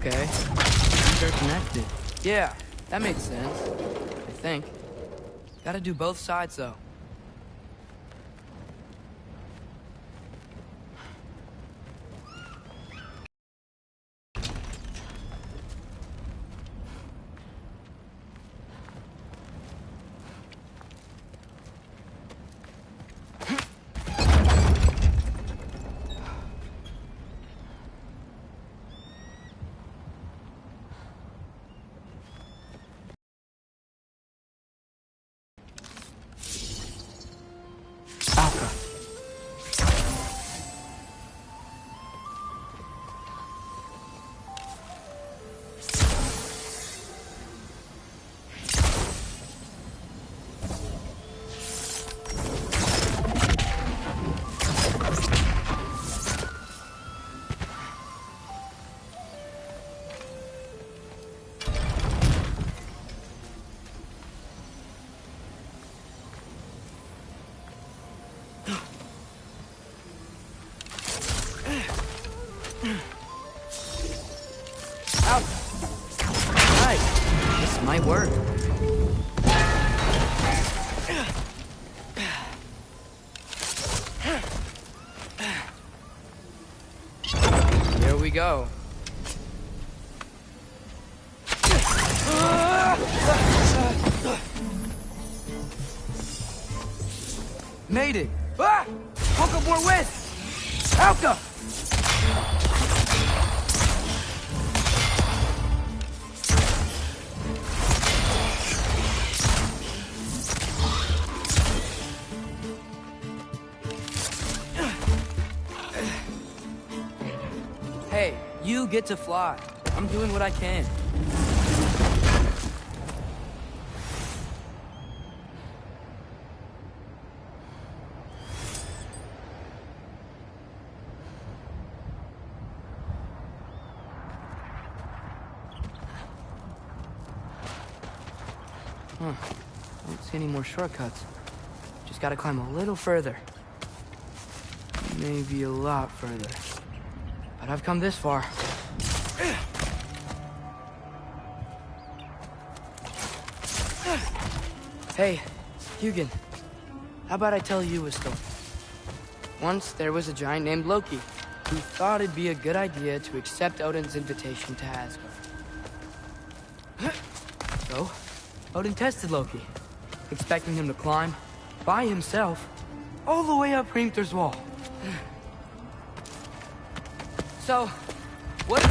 Okay. These are connected. Yeah, that makes sense. I think. Gotta do both sides, though. Alka. Nice. This might work. Here we go. Made it! Ah! Woke up more wind! Alka! Hey, you get to fly. I'm doing what I can. Don't see any more shortcuts. Just gotta climb a little further. Maybe a lot further. But I've come this far. Hey, Hugin. How about I tell you a story? Once there was a giant named Loki who thought it'd be a good idea to accept Odin's invitation to Asgard. So, Odin tested Loki, expecting him to climb, by himself, all the way up Hrimthur's wall. So, what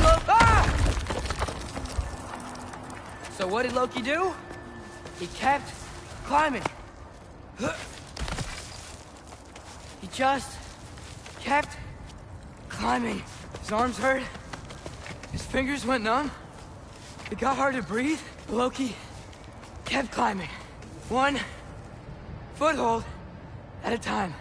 did Loki do? He kept climbing. He just kept climbing. His arms hurt. His fingers went numb. It got hard to breathe. Loki kept climbing. One foothold at a time.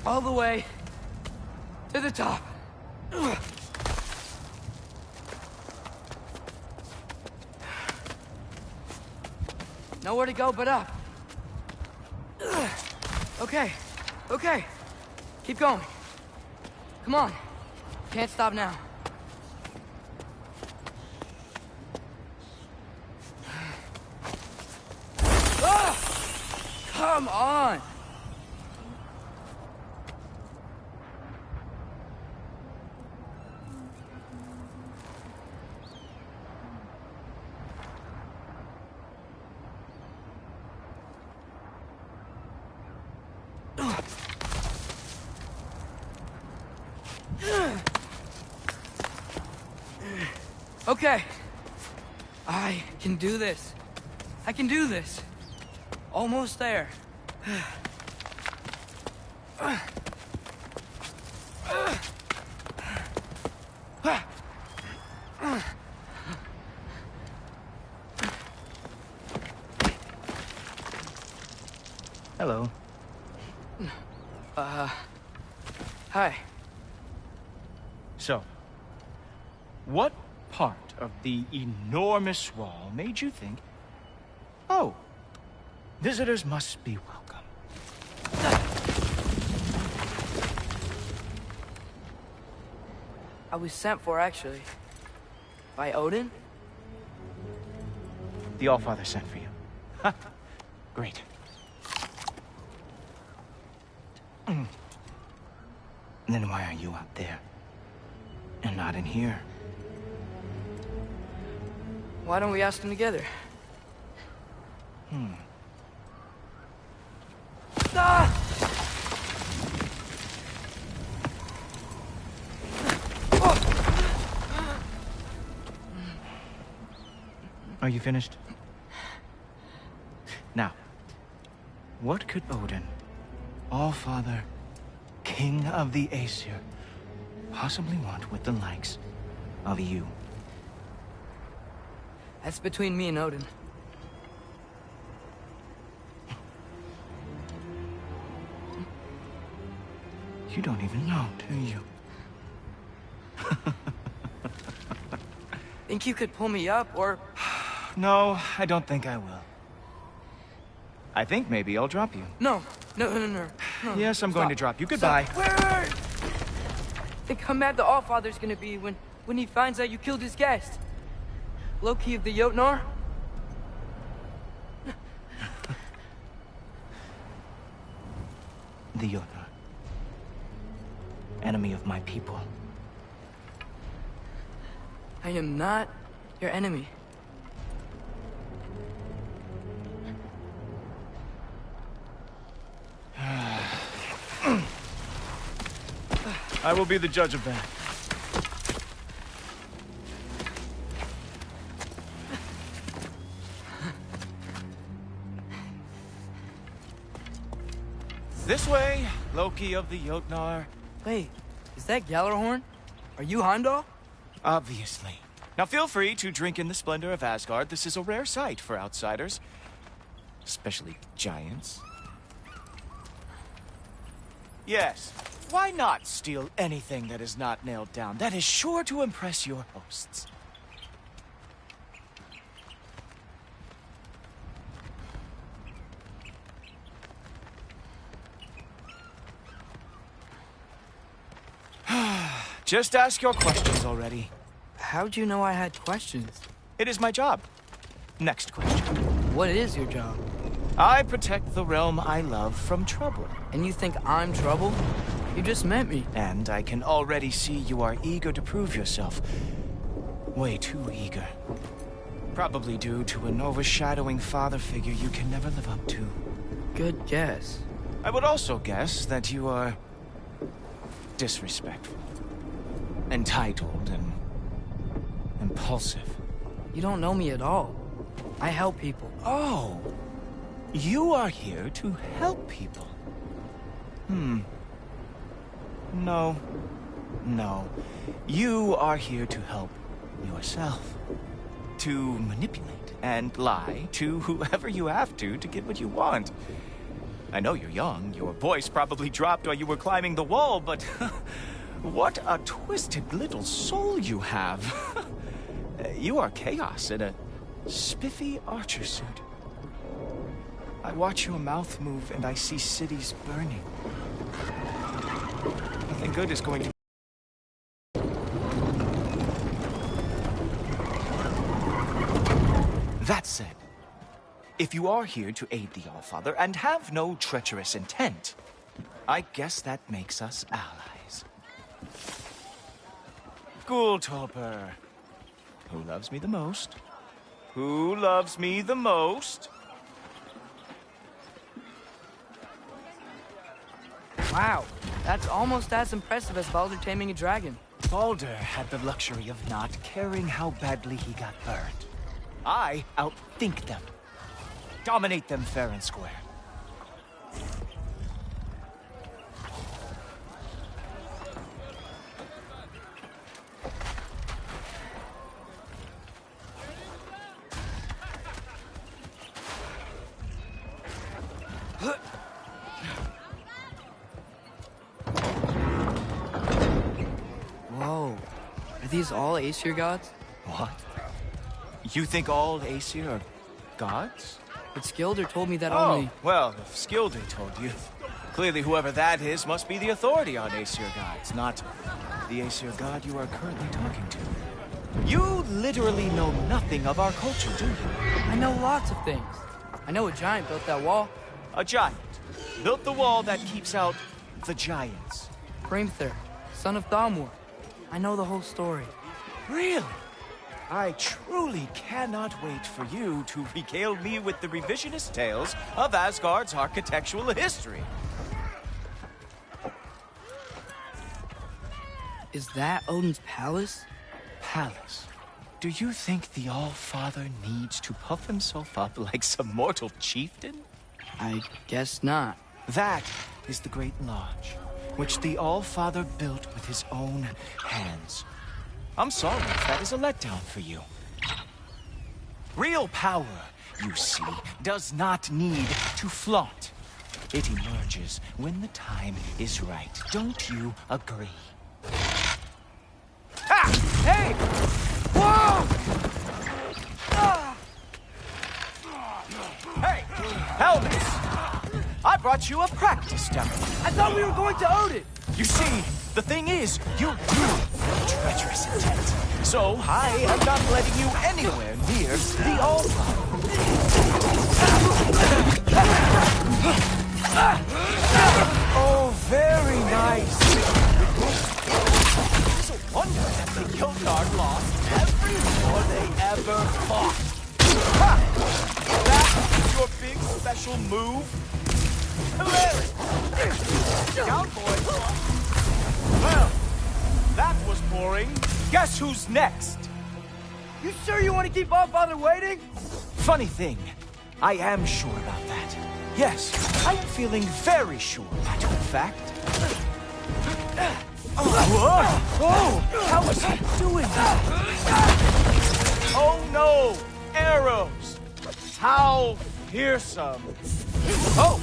All the way to the top. Nowhere to go but up. Okay, okay. Keep going. Come on. Can't stop now. Ah! Come on! Okay. I can do this. I can do this. Almost there. Hello. Hi. So, what part of the enormous wall made you think, oh, visitors must be welcome? I was sent for, actually. By Odin? The Allfather sent for you. Ha! Great. Then why are you out there? And not in here? Why don't we ask them together? Ah! Are you finished? Now, what could Odin, Allfather, King of the Aesir, possibly want with the likes of you? That's between me and Odin. You don't even know, do you? Think you could pull me up, or... No, I don't think I will. I think maybe I'll drop you. No. Yes, I'm going to drop you. Goodbye. Wait. Think how mad the Allfather's gonna be when he finds out you killed his guest. Loki of the Jotnar? The Jotnar. Enemy of my people. I am not your enemy. I will be the judge of that. This way, Loki of the Jotnar. Wait, is that Gjallarhorn? Are you Heimdall? Obviously. Now feel free to drink in the splendor of Asgard. This is a rare sight for outsiders. Especially giants. Yes, why not steal anything that is not nailed down? That is sure to impress your hosts. Just ask your questions already. How'd you know I had questions? It is my job. Next question. What is your job? I protect the realm I love from trouble. And you think I'm trouble? You just met me. And I can already see you are eager to prove yourself. Way too eager. Probably due to an overshadowing father figure you can never live up to. Good guess. I would also guess that you are disrespectful, entitled, and impulsive. You don't know me at all. I help people. Oh, you are here to help people. No. You are here to help yourself. To manipulate and lie to whoever you have to get what you want. I know you're young. Your voice probably dropped while you were climbing the wall, but what a twisted little soul you have. You are chaos in a spiffy archer suit. I watch your mouth move and I see cities burning. Nothing good is going to... That said, if you are here to aid the Allfather and have no treacherous intent, I guess that makes us allies. Ghoultoper. Who loves me the most? Who loves me the most? Wow, that's almost as impressive as Baldur taming a dragon. Baldur had the luxury of not caring how badly he got burned. I outthink them. Dominate them fair and square. Are these all Aesir gods? What? You think all Aesir are gods? But Skilder told me that Oh, only... well, if Skilder told you, clearly whoever that is must be the authority on Aesir gods, not the Aesir god you are currently talking to. You literally know nothing of our culture, do you? I know lots of things. I know a giant built that wall. A giant built the wall that keeps out the giants. Hrimthur, son of Thamur. I know the whole story. Really? I truly cannot wait for you to regale me with the revisionist tales of Asgard's architectural history. Is that Odin's palace? Palace? Do you think the All-Father needs to puff himself up like some mortal chieftain? I guess not. That is the Great Lodge, which the All-Father built with his own hands. I'm sorry if that is a letdown for you. Real power, you see, does not need to flaunt. It emerges when the time is right. Don't you agree? Ha! Hey! Whoa! Hey! Helmets! I brought you a practice demo. I thought we were going to Odin! You see, the thing is, you treacherous intent. So I am not letting you anywhere near the All-Father. Oh, very nice. It's a wonder that the Yodard lost every war they ever fought. Ha! That is your big special move? Hilarious! Down, boys. Well, that was boring. Guess who's next? You sure you want to keep All-Father waiting? Funny thing, I am sure about that. Yes, I am feeling very sure, matter of fact. Oh, how is he doing that? Oh no, arrows! How fearsome! Oh,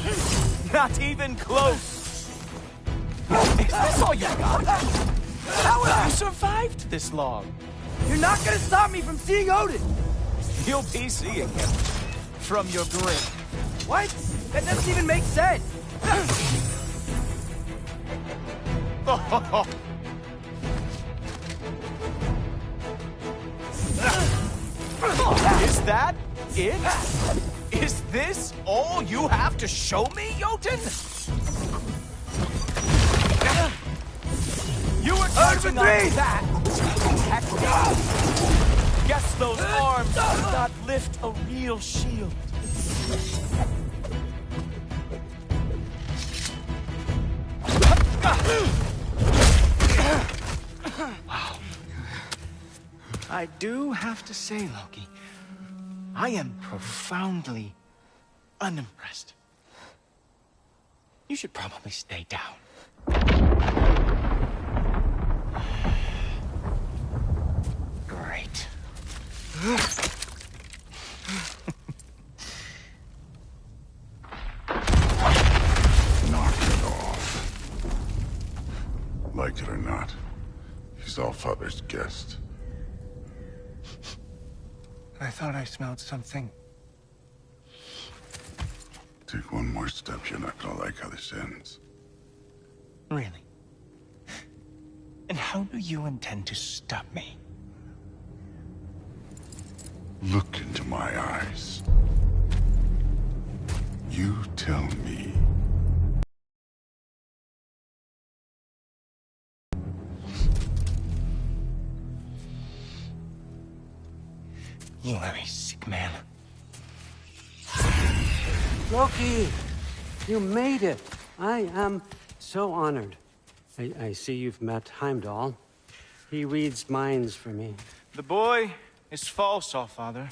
not even close! Is this all you got? How have you survived this long? You're not gonna stop me from seeing Odin! You'll be seeing him from your grave. What? That doesn't even make sense! Is that it? Is this all you have to show me, Jotun? You were charging on that to protect me. Guess those arms did not lift a real shield. Wow. I do have to say, Loki, I am profoundly unimpressed. You should probably stay down. Great. Knock it off. Like it or not, he's All-Father's guest. I thought I smelled something. Take one more step, you're not gonna like how this ends. Really? And how do you intend to stop me? Look into my eyes. You tell me. You are a sick man. Loki, you made it. I am so honored. I see you've met Heimdall. He reads minds for me. The boy is false, All-Father.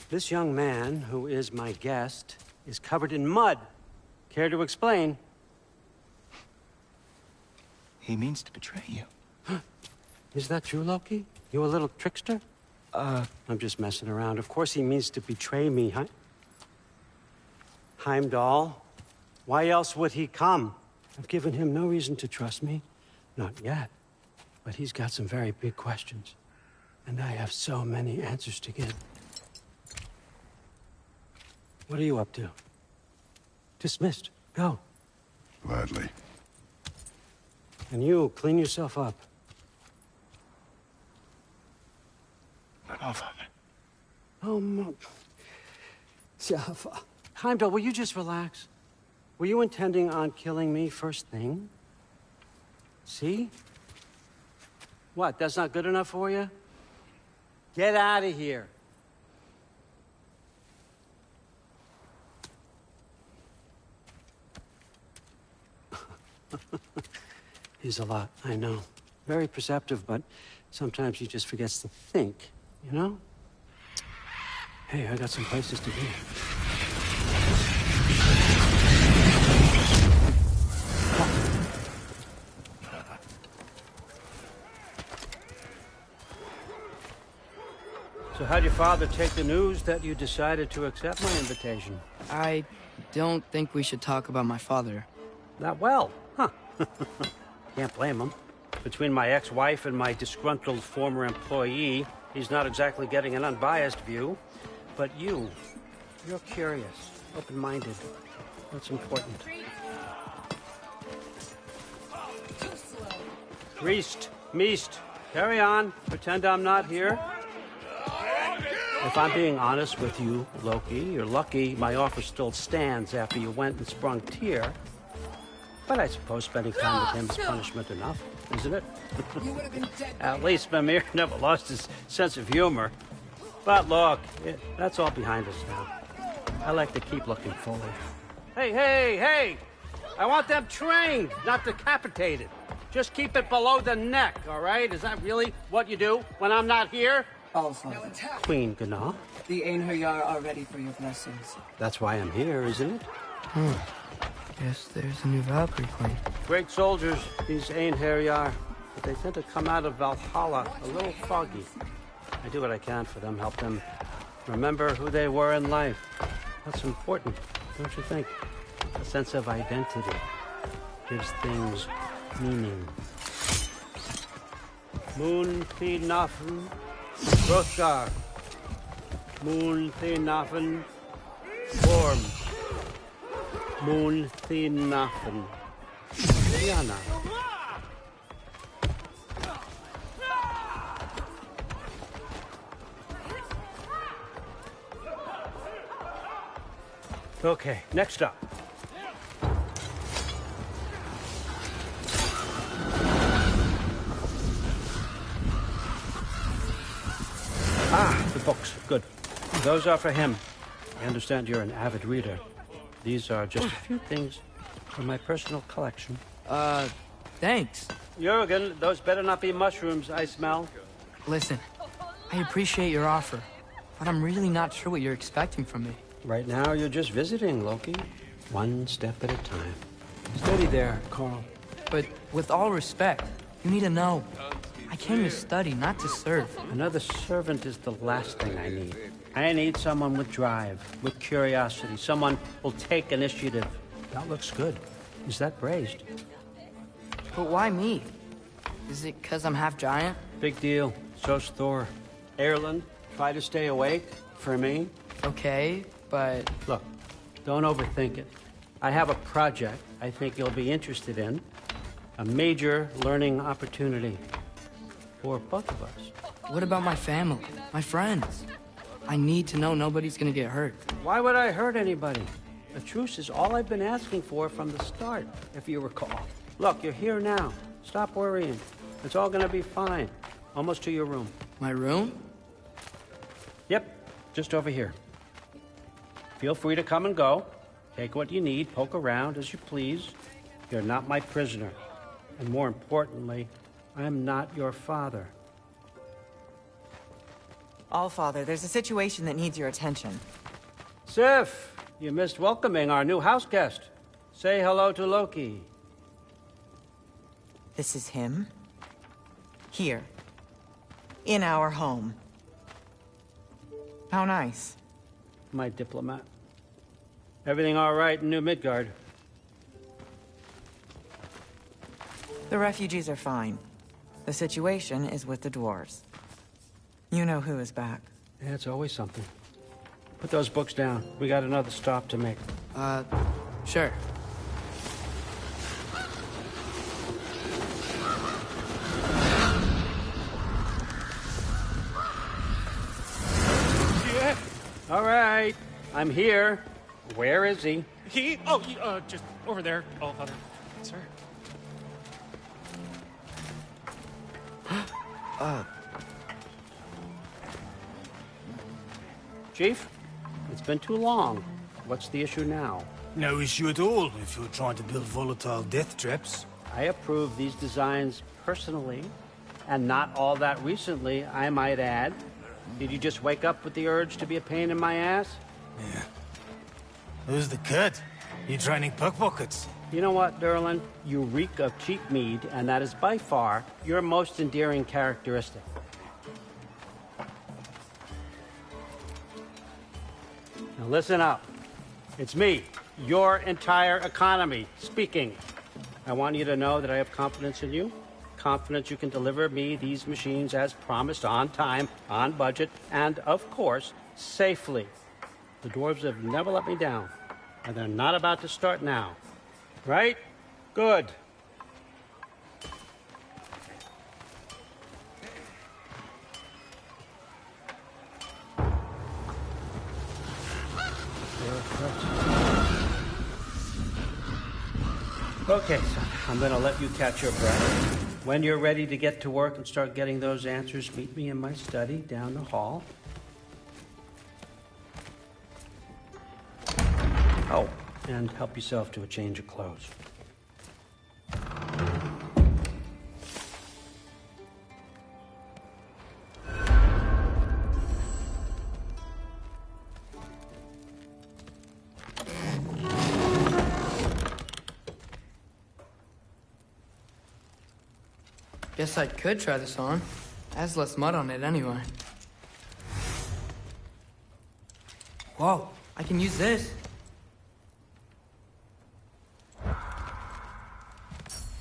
This young man, who is my guest, is covered in mud. Care to explain? He means to betray you. Is that true, Loki? You a little trickster? I'm just messing around. Of course he means to betray me, Heimdall? Why else would he come? I've given him no reason to trust me. Not yet. but he's got some very big questions. And I have so many answers to give. What are you up to? Dismissed. Go. Gladly. And you, clean yourself up. Oh, Heimdall, will you just relax? Were you intending on killing me first thing? See? What, that's not good enough for you? Get out of here. He's a lot, I know. Very perceptive, but sometimes he just forgets to think, you know? Hey, I got some places to be. So how'd your father take the news that you decided to accept my invitation? I don't think we should talk about my father. Not well, huh? Can't blame him. Between my ex-wife and my disgruntled former employee, he's not exactly getting an unbiased view. But you're curious, open-minded. That's important. Priest, Meest, carry on. Pretend I'm not here. If I'm being honest with you, Loki, you're lucky my offer still stands after you went and sprung Tyr. But I suppose spending time with him is punishment enough, isn't it? You would have been dead. At least Mimir never lost his sense of humor. But look, that's all behind us now. I like to keep looking forward. Hey! I want them trained, not decapitated. Just keep it below the neck, all right? Is that really what you do when I'm not here? All Father. Queen Gná. The Einherjar are ready for your blessings. That's why I'm here, isn't it? Guess there's a new Valkyrie queen. Great soldiers, these Einherjar. But they tend to come out of Valhalla a little foggy. I do what I can for them, help them remember who they were in life. That's important, don't you think? A sense of identity gives things meaning. Moon Thinafen, Hrothgar. Moon Thinafen, Worm. Moon Thinafen, Diana. Okay, next up. The books. Good. Those are for him. I understand you're an avid reader. These are just a few things from my personal collection. Thanks. Jurgen, those better not be mushrooms I smell. Listen, I appreciate your offer, but I'm really not sure what you're expecting from me. Right now, you're just visiting, Loki. One step at a time. Steady there, Carl. But with all respect, you need to know, I came to study, not to serve. Another servant is the last thing I need. I need someone with drive, with curiosity, someone who'll take initiative. That looks good. Is that braised? But why me? Is it because I'm half giant? Big deal. So's Thor. Erland, try to stay awake for me. Okay, but... Look, don't overthink it. I have a project I think you'll be interested in. A major learning opportunity for both of us. What about my family, my friends? I need to know nobody's gonna get hurt. Why would I hurt anybody? A truce is all I've been asking for from the start, if you recall. Look, you're here now. Stop worrying. It's all gonna be fine. Almost to your room. My room? Yep, just over here. Feel free to come and go. Take what you need, poke around as you please. You're not my prisoner. And more importantly, I'm not your father. Allfather, there's a situation that needs your attention. Sif, you missed welcoming our new house guest. Say hello to Loki. This is him? Here. In our home. How nice. My diplomat. Everything all right in New Midgard? The refugees are fine. The situation is with the dwarves. You know who is back. Yeah, it's always something. Put those books down. We got another stop to make. Sure. Yeah. All right. I'm here. Where is he? Just over there, All Father. Sir. Chief, it's been too long. What's the issue now? No issue at all if you're trying to build volatile death traps. I approve these designs personally, and not all that recently, I might add. Did you just wake up with the urge to be a pain in my ass? Yeah. Who's the cut? You training pickpockets? You know what, Derlin? You reek of cheap mead, and that is by far your most endearing characteristic. Now listen up. It's me, your entire economy, speaking. I want you to know that I have confidence in you. Confidence you can deliver me these machines as promised, on time, on budget, and, of course, safely. The dwarves have never let me down, and they're not about to start now. Right? Good. Okay, son, I'm gonna let you catch your breath. When you're ready to get to work and start getting those answers, meet me in my study down the hall. Oh, and help yourself to a change of clothes. Guess I could try this on. It has less mud on it anyway. Whoa, I can use this.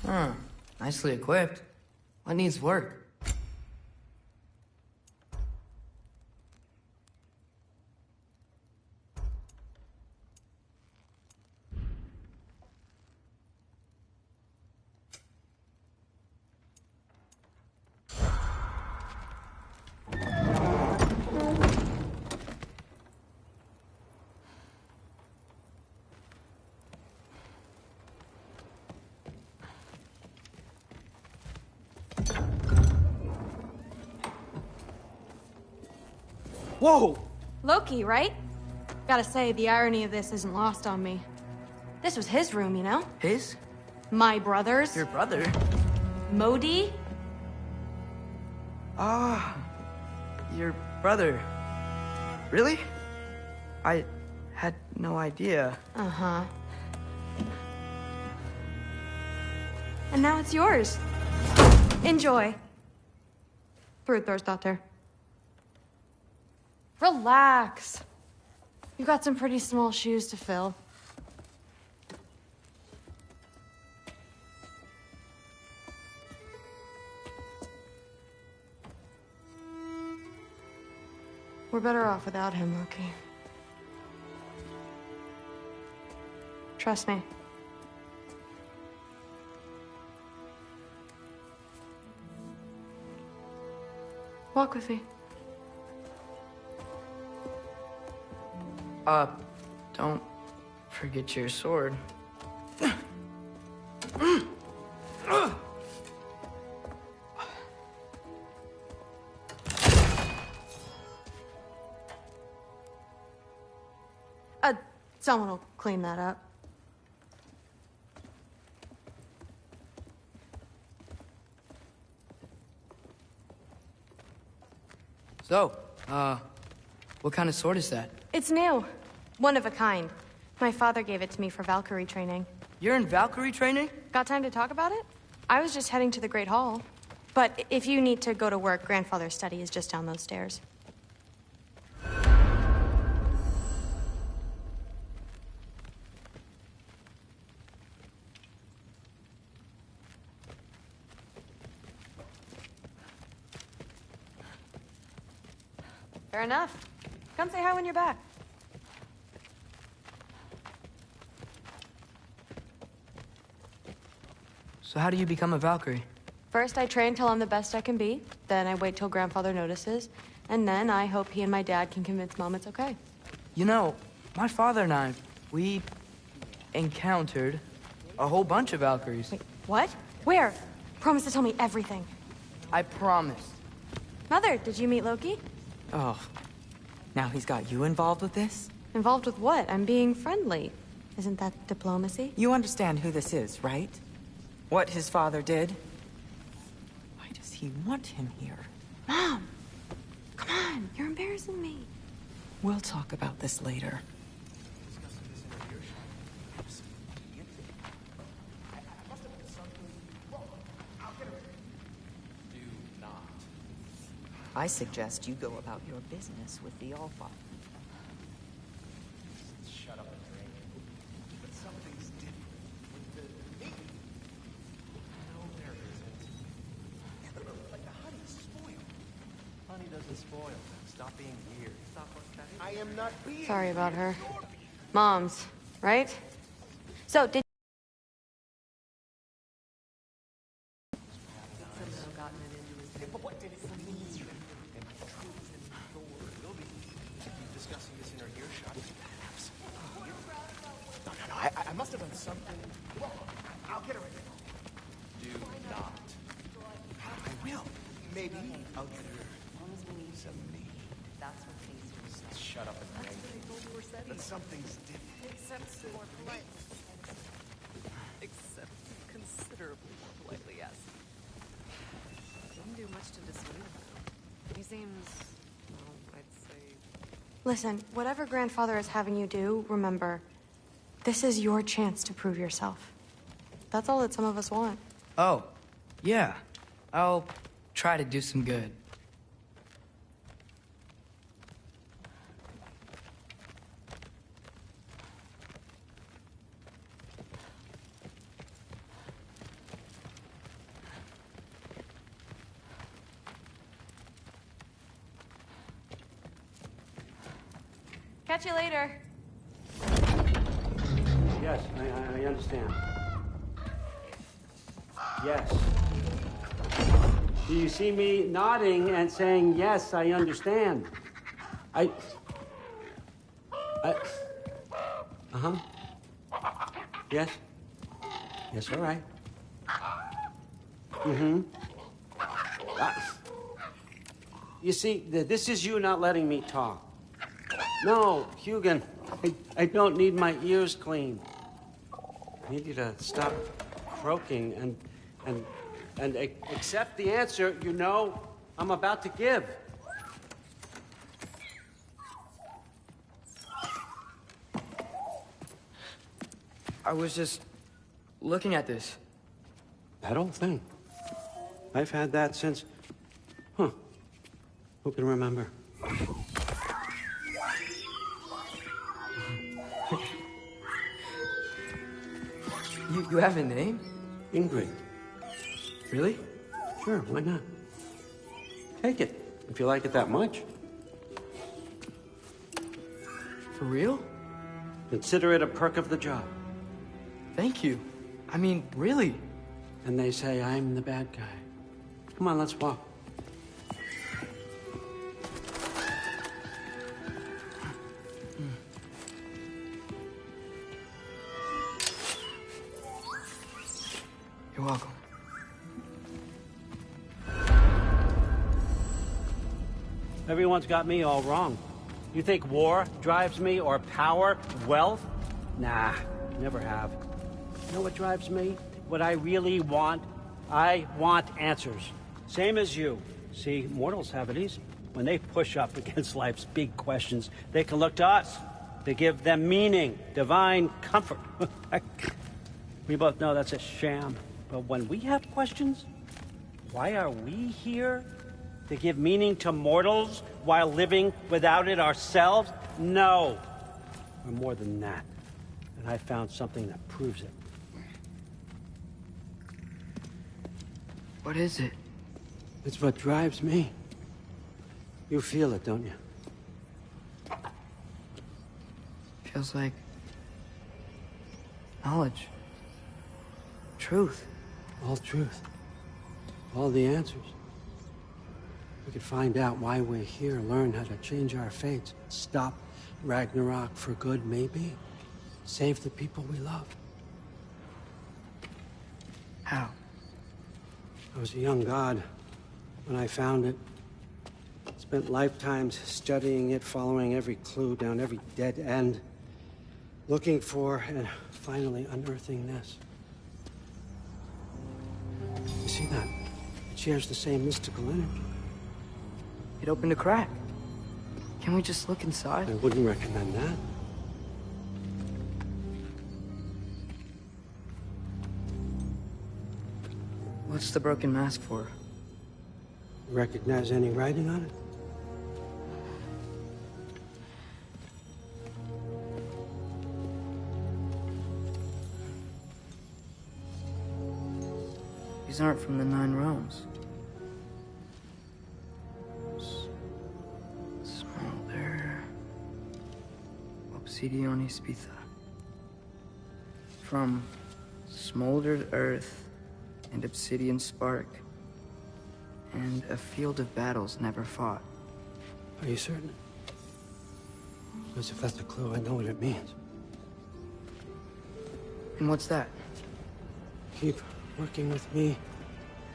Huh, nicely equipped. What needs work? Whoa! Loki, right? Gotta say, the irony of this isn't lost on me. This was his room, you know? His? My brother's. Your brother? Modi? Ah, your brother. Really? I had no idea. Uh-huh. And now it's yours. Enjoy. Brudthor's Relax. You've got some pretty small shoes to fill. We're better off without him, Loki. Trust me. Walk with me. Don't forget your sword. Someone will clean that up. So, what kind of sword is that? It's new. One of a kind. My father gave it to me for Valkyrie training. You're in Valkyrie training? Got time to talk about it? I was just heading to the Great Hall. But if you need to go to work, Grandfather's study is just down those stairs. Fair enough. Come say hi when you're back. So how do you become a Valkyrie? First, I train till I'm the best I can be. Then I wait till Grandfather notices. And then I hope he and my dad can convince Mom it's okay. You know, my father and I, we encountered a whole bunch of Valkyries. Wait, what? Where? Promise to tell me everything. I promise. Mother, did you meet Loki? Oh, now he's got you involved with this? Involved with what? I'm being friendly. Isn't that diplomacy? You understand who this is, right? What his father did? Why does he want him here? Mom! Come on, you're embarrassing me. We'll talk about this later. I suggest you go about your business with the Allfather. Shut up and drink. But something's different with the meat. No, there isn't. Yeah, like the honey's spoiled. Honey doesn't spoil. Stop being weird. Stop okay? I am not being Sorry about her. Moms, right? So, did But what did it mean? And truth and Thor. We'll be discussing this in our earshot. No. I must have done something wrong. I'll get her in. Do not. I will. Maybe I'll get her some meat. That's what things are. Shut up and drink. But something's different. Except more polite. Except considerably more politely, yes. Didn't do much to dissuade him. He seems, well, I'd say... Listen, whatever Grandfather is having you do, remember, this is your chance to prove yourself. That's all that some of us want. Oh, yeah. I'll try to do some good. Catch you later. Yes, I understand. Yes. Do you see me nodding and saying, yes, I understand? Uh-huh. Yes. Yes, all right. Mm-hmm. You see, this is you not letting me talk. No, Hugin, I don't need my ears cleaned. I need you to stop croaking and accept the answer you know I'm about to give. I was just looking at this. That old thing. I've had that since... Huh. Who can remember? You have a name? Ingrid. Really? Sure, why not? Take it, if you like it that much. For real? Consider it a perk of the job. Thank you. I mean, really. And they say I'm the bad guy. Come on, let's walk. You're welcome. Everyone's got me all wrong. You think war drives me, or power, wealth? Nah, never have. You know what drives me? What I really want? I want answers. Same as you. See, mortals have it easy. When they push up against life's big questions, they can look to us to give them meaning, divine comfort. We both know that's a sham. But when we have questions, why are we here? To give meaning to mortals while living without it ourselves? No. We're more than that. And I found something that proves it. What is it? It's what drives me. You feel it, don't you? Feels like knowledge. Truth. All truth. All the answers. We could find out why we're here, learn how to change our fates, stop Ragnarok for good, maybe. Save the people we love. How? I was a young god when I found it. Spent lifetimes studying it, following every clue down every dead end, looking for and finally unearthing this. You see that? It shares the same mystical energy. It opened a crack. Can we just look inside? I wouldn't recommend that. What's the broken mask for? Recognize any writing on it? These aren't from the Nine Realms. Smolder. Obsidione Spitha. From smoldered earth and obsidian spark, and a field of battles never fought. Are you certain? Because if that's a clue, I know what it means. And what's that? Keep working with me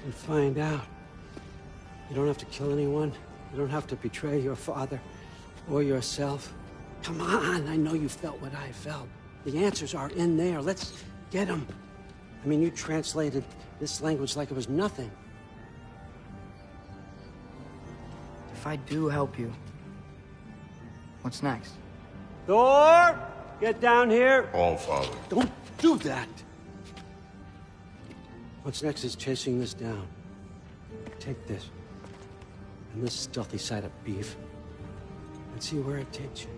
and find out. You don't have to kill anyone. You don't have to betray your father or yourself. Come on, I know you felt what I felt. The answers are in there. Let's get them. I mean, you translated this language like it was nothing. If I do help you, what's next? Thor! Get down here! All Father. Don't do that! What's next is chasing this down. Take this, and this stealthy side of beef, and see where it takes you.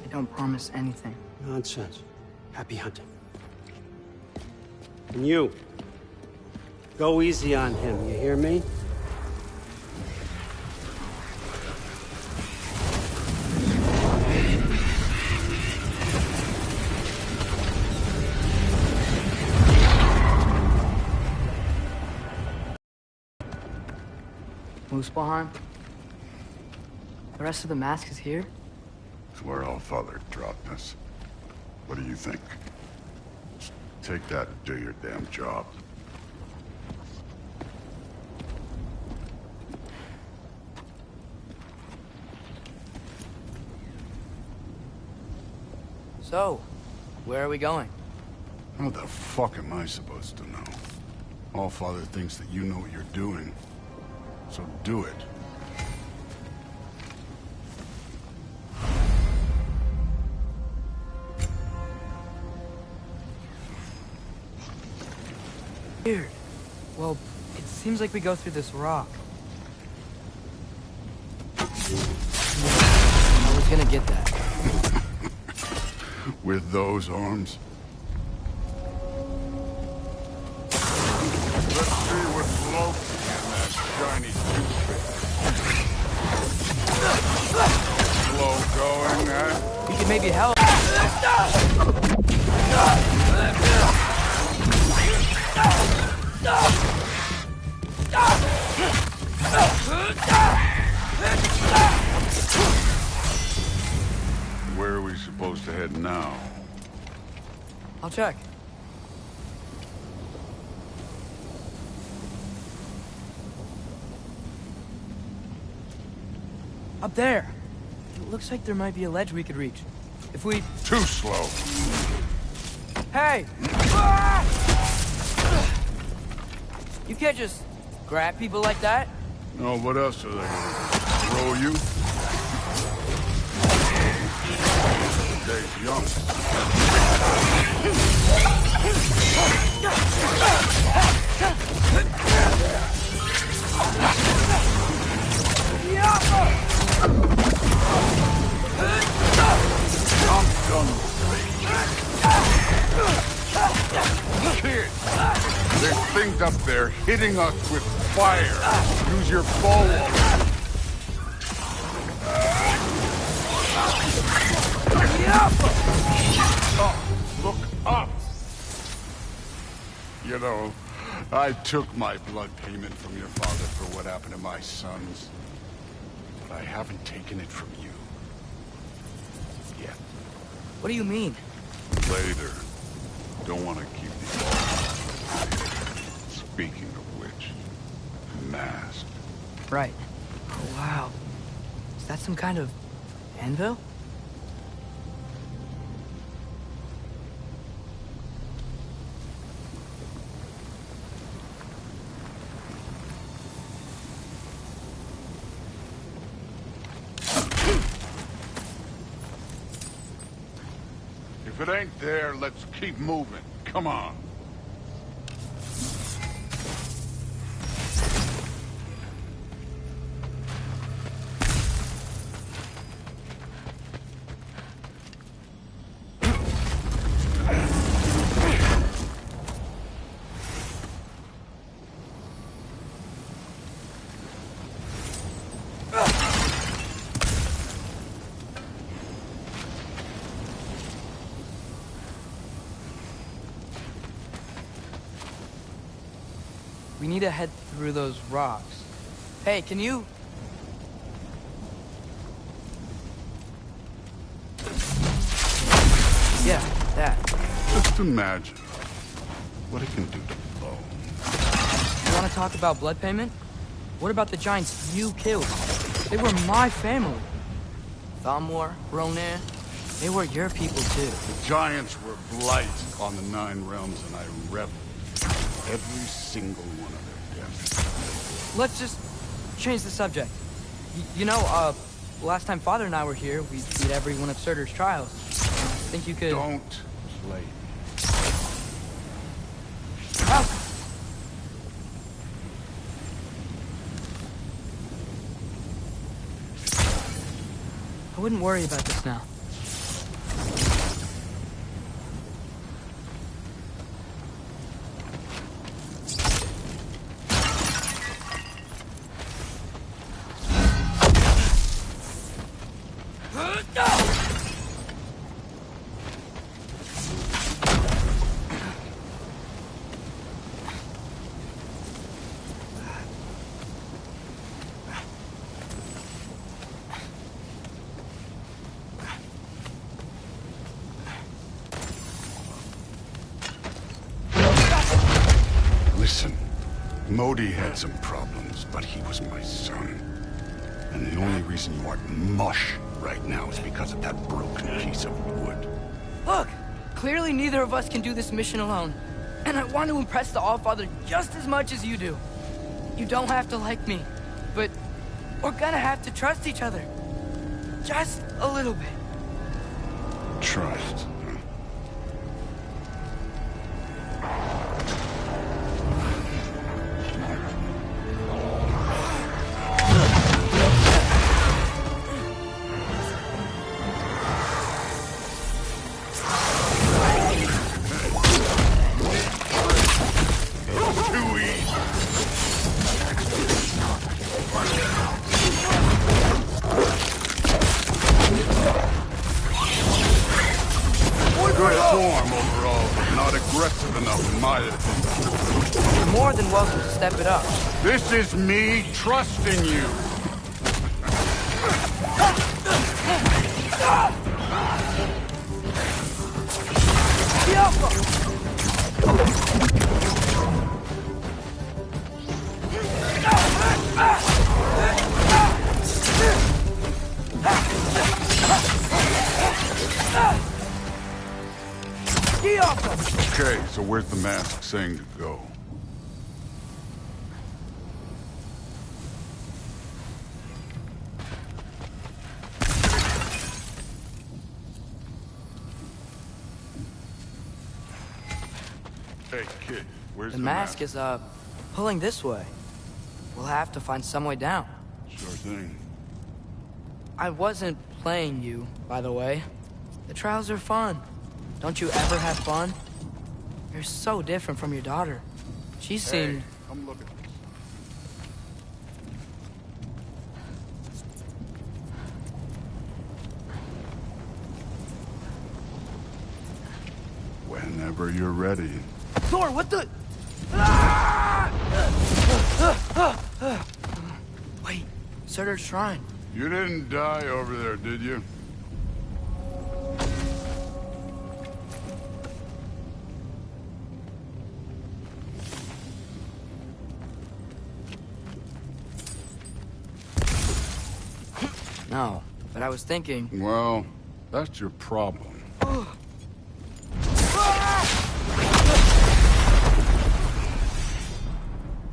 I don't promise anything. Nonsense. Happy hunting. And you, go easy on him, you hear me? Muspelheim? The rest of the mask is here? It's where All Father dropped us. What do you think? Just take that and do your damn job. So, where are we going? How the fuck am I supposed to know? All Father thinks that you know what you're doing. So do it. Weird. Well, it seems like we go through this rock. I was gonna get that. With those arms? Let's see what floats in that shiny toothpick. Slow going, huh? We can maybe help. Where are we supposed to head now? I'll check. Up there. It looks like there might be a ledge we could reach. If we... Too slow. Hey! You can't just grab people like that. No, what else are they gonna do? Throw you? Dave's young. I'm done with kids. There's things up there hitting us with fire. Use your bow. Look up! You know, I took my blood payment from your father for what happened to my sons. But I haven't taken it from you. Yet. What do you mean? Later. Don't want to keep these. Speaking of which, mask. Right. Oh, wow. Is that some kind of anvil? If it ain't there, let's keep moving. Come on. We need to head through those rocks. Hey, can you... Yeah, that. Just imagine what it can do to bone. You want to talk about blood payment? What about the giants you killed? They were my family. Thamor, Ronan, they were your people too. The giants were blight on the 9 realms, and I reveled every single one of their deaths. Let's just change the subject. You know, last time Father and I were here, we beat every one of Surtur's trials. Think you could... Don't play me. I wouldn't worry about this now. Listen, Modi had some problems, but he was my son. And the only reason you aren't mush right now is because of that broken piece of wood. Look! Clearly neither of us can do this mission alone. And I want to impress the Allfather just as much as you do. You don't have to like me, but we're gonna have to trust each other. Just a little bit. Trust. Good form overall, but not aggressive enough in my opinion. You're more than welcome to step it up. This is me trusting you. Okay, so where's the mask saying to go? Hey, kid, where's The mask is, pulling this way. We'll have to find some way down. Sure thing. I wasn't playing you, by the way. The trials are fun. Don't you ever have fun? You're so different from your daughter. She seemed... Hey, come look at this. Whenever you're ready. Thor, what the? Wait, Surtur's shrine. You didn't die over there, did you? No, but I was thinking... Well, that's your problem.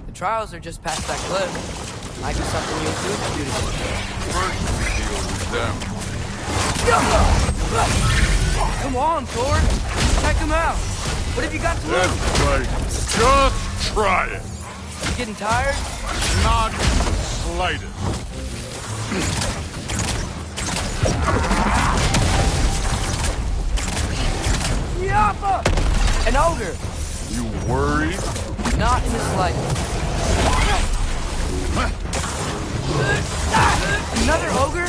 The trials are just past that cliff. Might be something you two can do together. First, we deal with them. Come on, Thor. Check him out. What have you got to lose? That's right. Just try it. You getting tired? Not the slightest. Yappa! An ogre. You worried? Not in the slightest. Another ogre?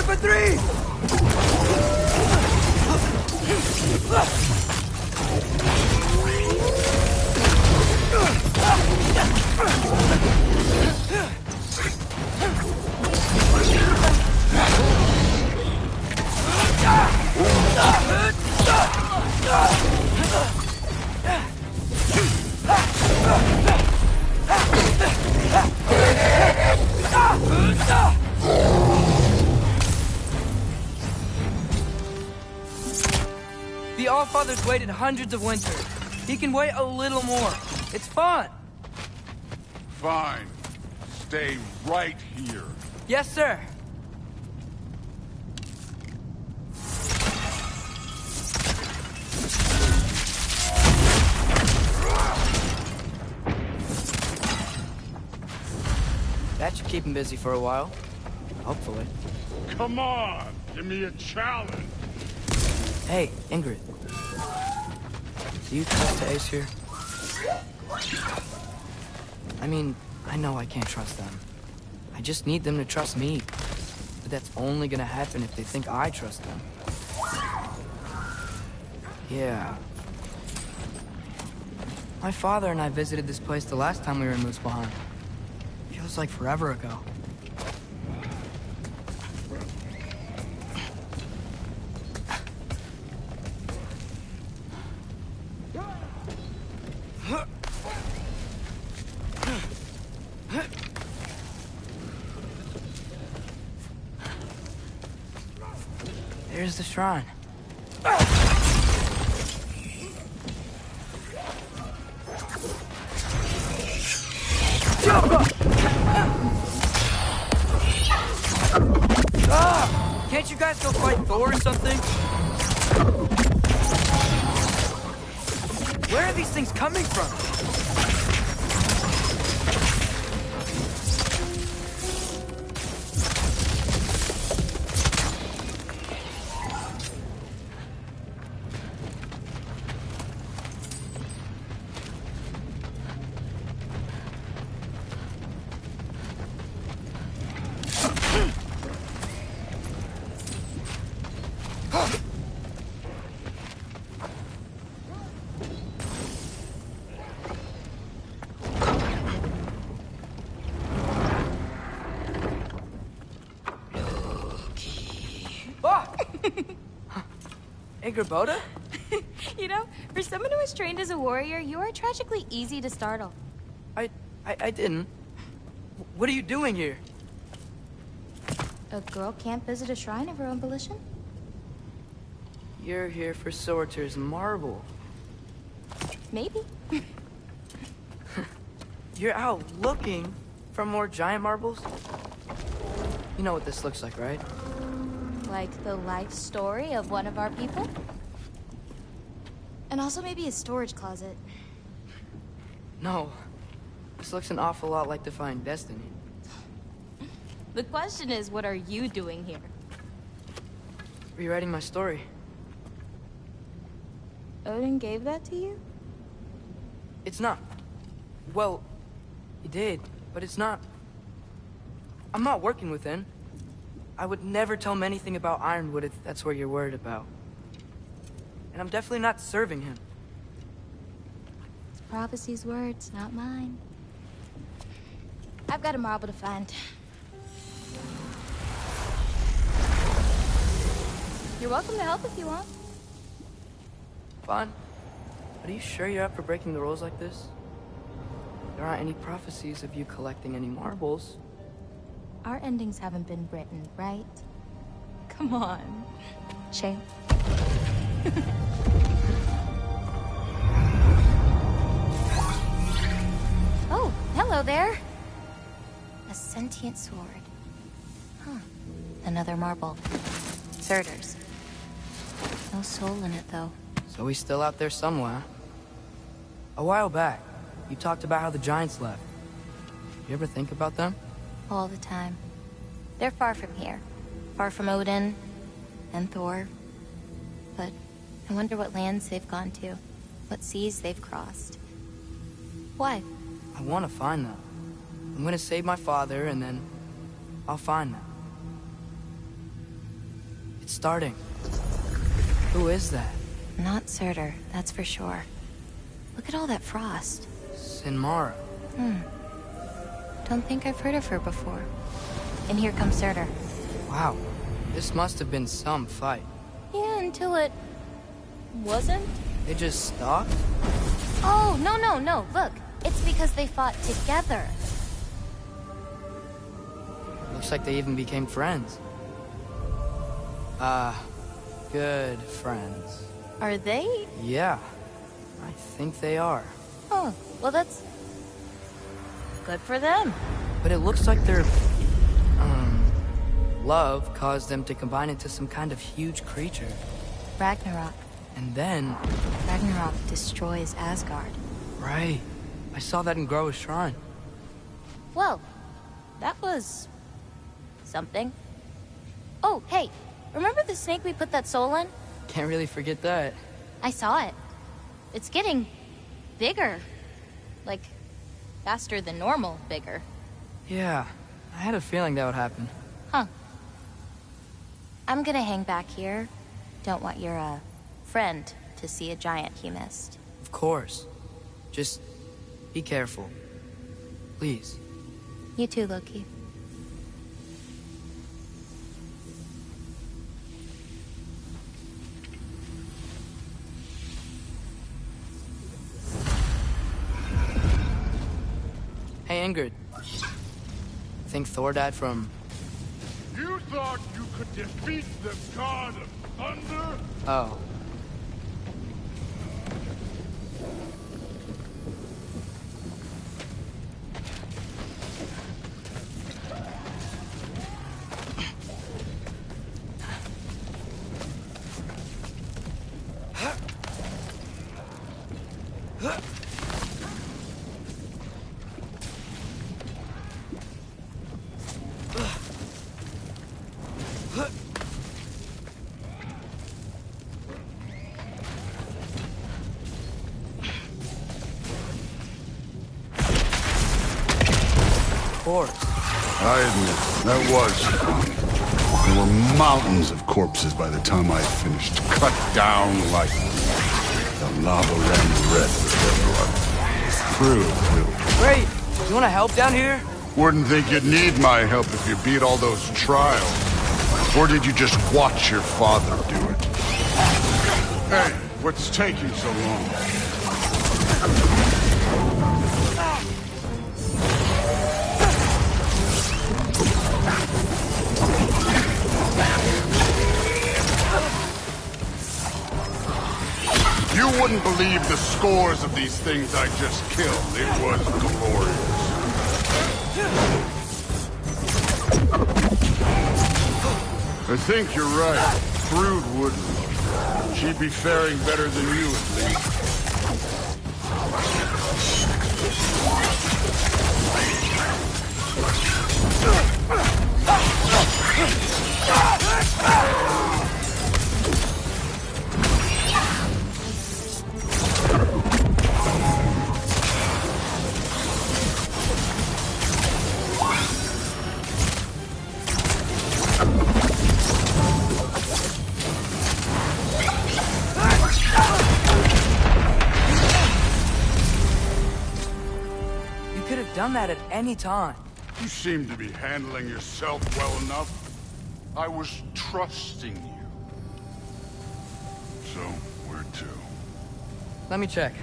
For three! The Allfather's waited hundreds of winters. He can wait a little more. It's fun. Fine. Stay right here. Yes, sir. That should keep him busy for a while. Hopefully. Come on, give me a challenge. Hey, Ingrid. Do you trust the Ace here? I mean, I know I can't trust them. I just need them to trust me. But that's only gonna happen if they think I trust them. Yeah. My father and I visited this place the last time we were in Muspelheim. Feels like forever ago. There's the shrine. Can't you guys go fight Thor or something? Where are these things coming from? Boda? You know, for someone who was trained as a warrior, you are tragically easy to startle. I didn't. What are you doing here? A girl can't visit a shrine of her own volition? You're here for Surtur's marble. Maybe. You're out looking for more giant marbles? You know what this looks like, right? Like the life story of one of our people? And also maybe a storage closet. No. This looks an awful lot like Defying Destiny. The question is, what are you doing here? Rewriting my story. Odin gave that to you? It's not. Well, he did, but it's not... I'm not working with him. I would never tell him anything about Ironwood if that's what you're worried about. And I'm definitely not serving him. It's Prophecy's words, not mine. I've got a marble to find. You're welcome to help if you want. Fine. But are you sure you're up for breaking the rules like this? There aren't any prophecies of you collecting any marbles. Our endings haven't been written, right? Come on, champ. Oh, hello there. A sentient sword. Huh. Another marble. Surtur's. No soul in it, though. So he's still out there somewhere. A while back, you talked about how the giants left. You ever think about them? All the time. They're far from here. Far from Odin and Thor. But I wonder what lands they've gone to. What seas they've crossed. Why? I want to find them. I'm gonna save my father, and then I'll find them. It's starting. Who is that? Not Surtur, that's for sure. Look at all that frost. Sinmara. Don't think I've heard of her before. And here comes Surtur. Wow. This must have been some fight. Yeah, until it... wasn't? They just stopped? Oh, no. Look, it's because they fought together. Looks like they even became friends. Good friends. Are they? Yeah. I think they are. Oh, well that's... good for them. But it looks like their... love caused them to combine into some kind of huge creature. Ragnarok. And then... Ragnarok destroys Asgard. Right. I saw that in Groa's shrine. Well, that was... something. Oh, hey, remember the snake we put that soul in? Can't really forget that. I saw it. It's getting... bigger. Like, faster than normal bigger. Yeah, I had a feeling that would happen. Huh. I'm gonna hang back here. Don't want your, friend to see a giant he missed. Of course. Just be careful. Please. You too, Loki. Hey, Ingrid. Think Thor died from... You thought you could defeat the god of thunder? Oh. I admit, that was fun. There were mountains of corpses by the time I finished, cut down like the lava ran red with their blood. True, too. Great! You wanna help down here? Wouldn't think you'd need my help if you beat all those trials. Or did you just watch your father do it? Hey, what's taking so long? You wouldn't believe the scores of these things I just killed. It was glorious. I think you're right. Thrud wouldn't. She'd be faring better than you, at least. done that at any time. You seem to be handling yourself well enough. I was trusting you. So, where to? Let me check.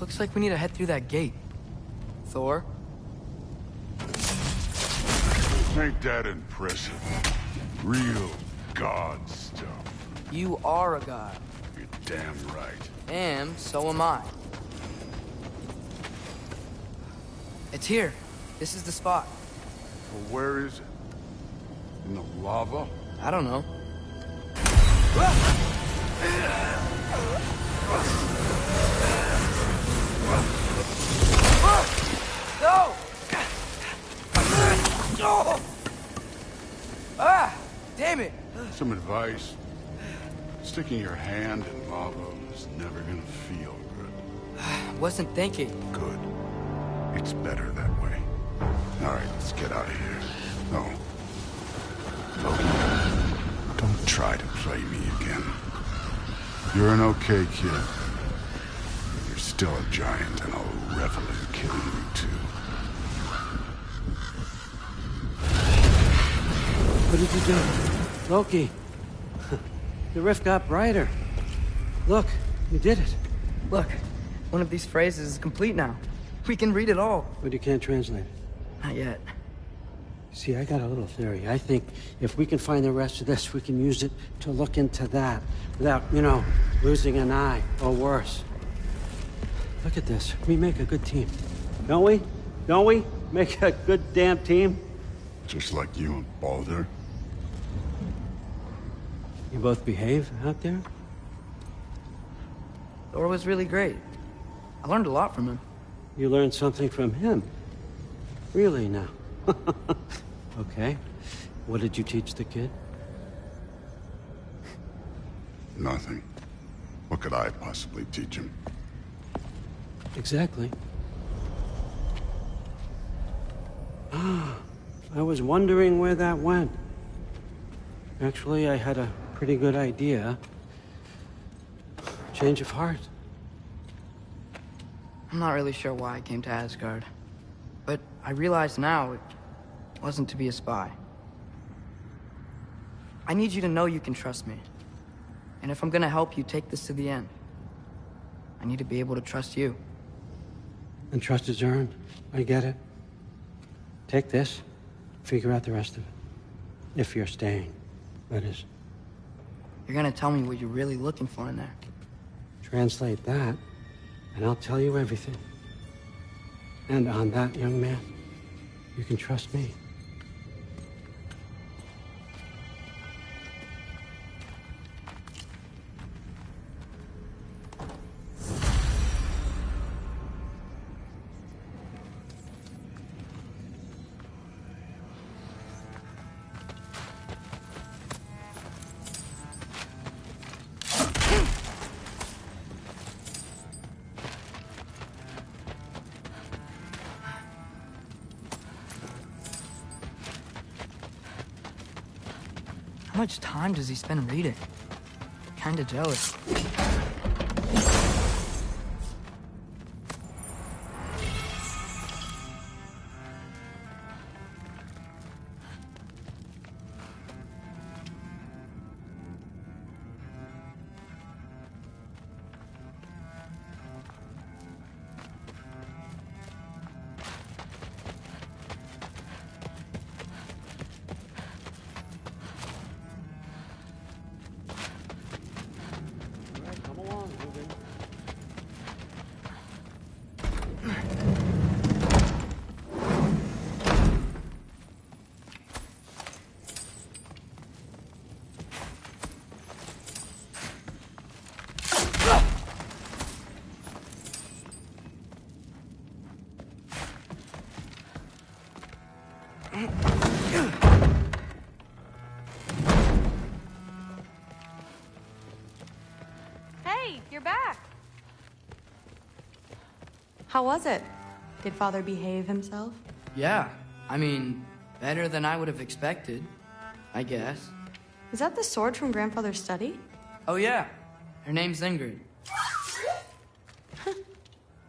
Looks like we need to head through that gate. Thor? Ain't that impressive? Real god stuff. You are a god. You're damn right. And so am I. It's here. This is the spot. Well, where is it? In the lava? I don't know. No! Ah! Damn it! Some advice. Sticking your hand in lava is never gonna feel good. Wasn't thinking. Good. It's better that way. All right, let's get out of here. No. Loki, don't try to play me again. You're an okay kid. But you're still a giant, and I'll revel in killing you too. What did you do? Loki. The rift got brighter. Look, you did it. Look, one of these phrases is complete now. We can read it all. But you can't translate it. Not yet. See, I got a little theory. I think if we can find the rest of this, we can use it to look into that without, losing an eye or worse. Look at this. We make a good team. Don't we? Don't we? Make a good damn team? Just like you and Baldur. You both behave out there? Thor was really great. I learned a lot from him. You learned something from him? Really now? Okay. What did you teach the kid? Nothing. What could I possibly teach him? Exactly. I was wondering where that went. Actually, I had a pretty good idea. Change of heart. I'm not really sure why I came to Asgard. But I realize now it wasn't to be a spy. I need you to know you can trust me. And if I'm gonna help you take this to the end, I need to be able to trust you. And trust is earned. I get it. Take this, figure out the rest of it. If you're staying, that is. You're gonna tell me what you're really looking for in there. Translate that, and I'll tell you everything. And on that, young man, you can trust me. How much time does he spend reading? Kinda jealous. Hey, you're back. How was it? Did Father behave himself? Yeah, I mean, better than I would have expected, I guess. Is that the sword from Grandfather's study? Oh yeah, her name's Ingrid.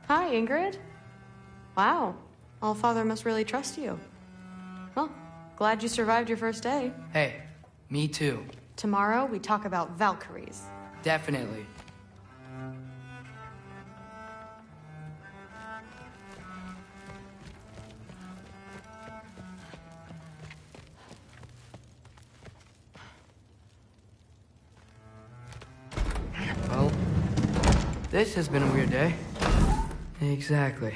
Hi, Ingrid. Wow, All-Father must really trust you. Well, glad you survived your first day. Hey, me too. Tomorrow, we talk about Valkyries. Definitely. Well, this has been a weird day. Exactly.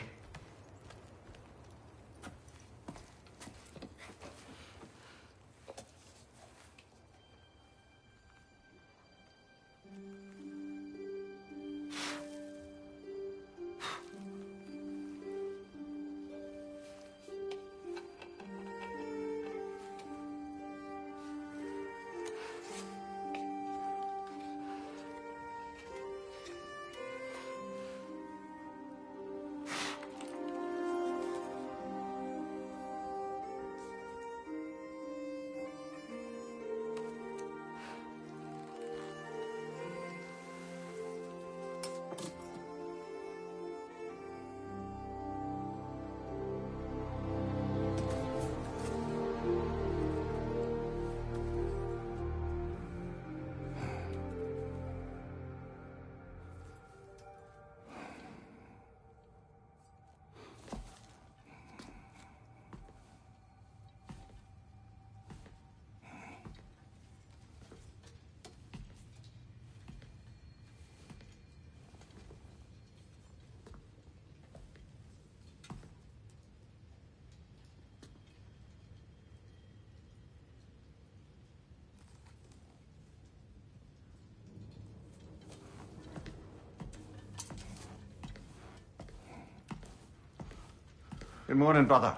Good morning, brother.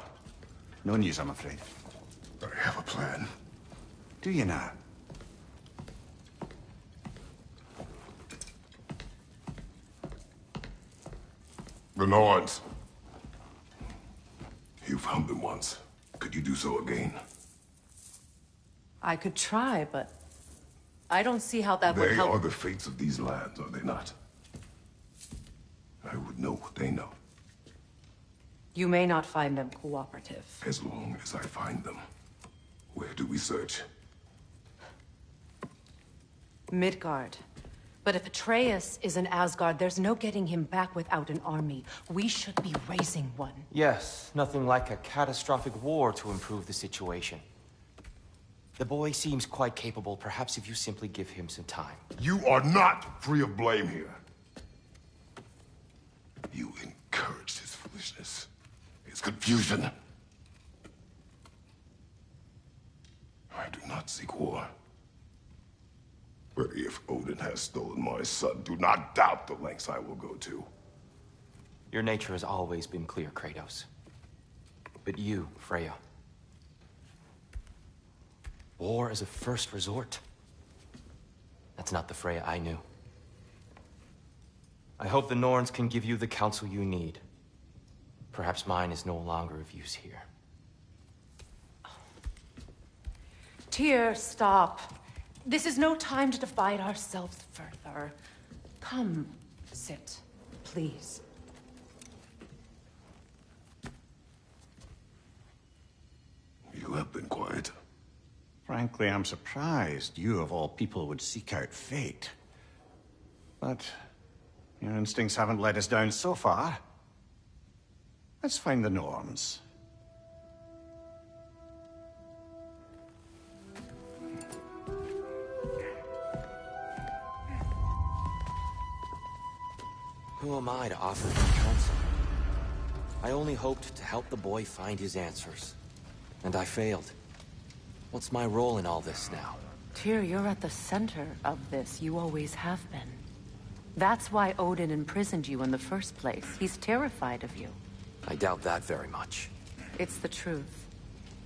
No news, I'm afraid. I have a plan. Do you now? The Norns. You found them once. Could you do so again? I could try, but I don't see how that would They help. are the fates of these lands, are they not? I would know what they know. You may not find them cooperative. As long as I find them. Where do we search? Midgard. But if Atreus is in Asgard, there's no getting him back without an army. We should be raising one. Yes, nothing like a catastrophic war to improve the situation. The boy seems quite capable. Perhaps if you simply give him some time. You are not free of blame here. You encouraged his foolishness. His confusion. I do not seek war. But if Odin has stolen my son, do not doubt the lengths I will go to. Your nature has always been clear, Kratos. But you, Freya. War is a first resort. That's not the Freya I knew. I hope the Norns can give you the counsel you need. Perhaps mine is no longer of use here. Tyr, stop. This is no time to divide ourselves further. Come, sit, please. You have been quiet. Frankly, I'm surprised you, of all people, would seek out fate. But your instincts haven't let us down so far. Let's find the Norns. Who am I to offer him counsel? I only hoped to help the boy find his answers. And I failed. What's my role in all this now? Tyr, you're at the center of this. You always have been. That's why Odin imprisoned you in the first place. He's terrified of you. I doubt that very much. It's the truth.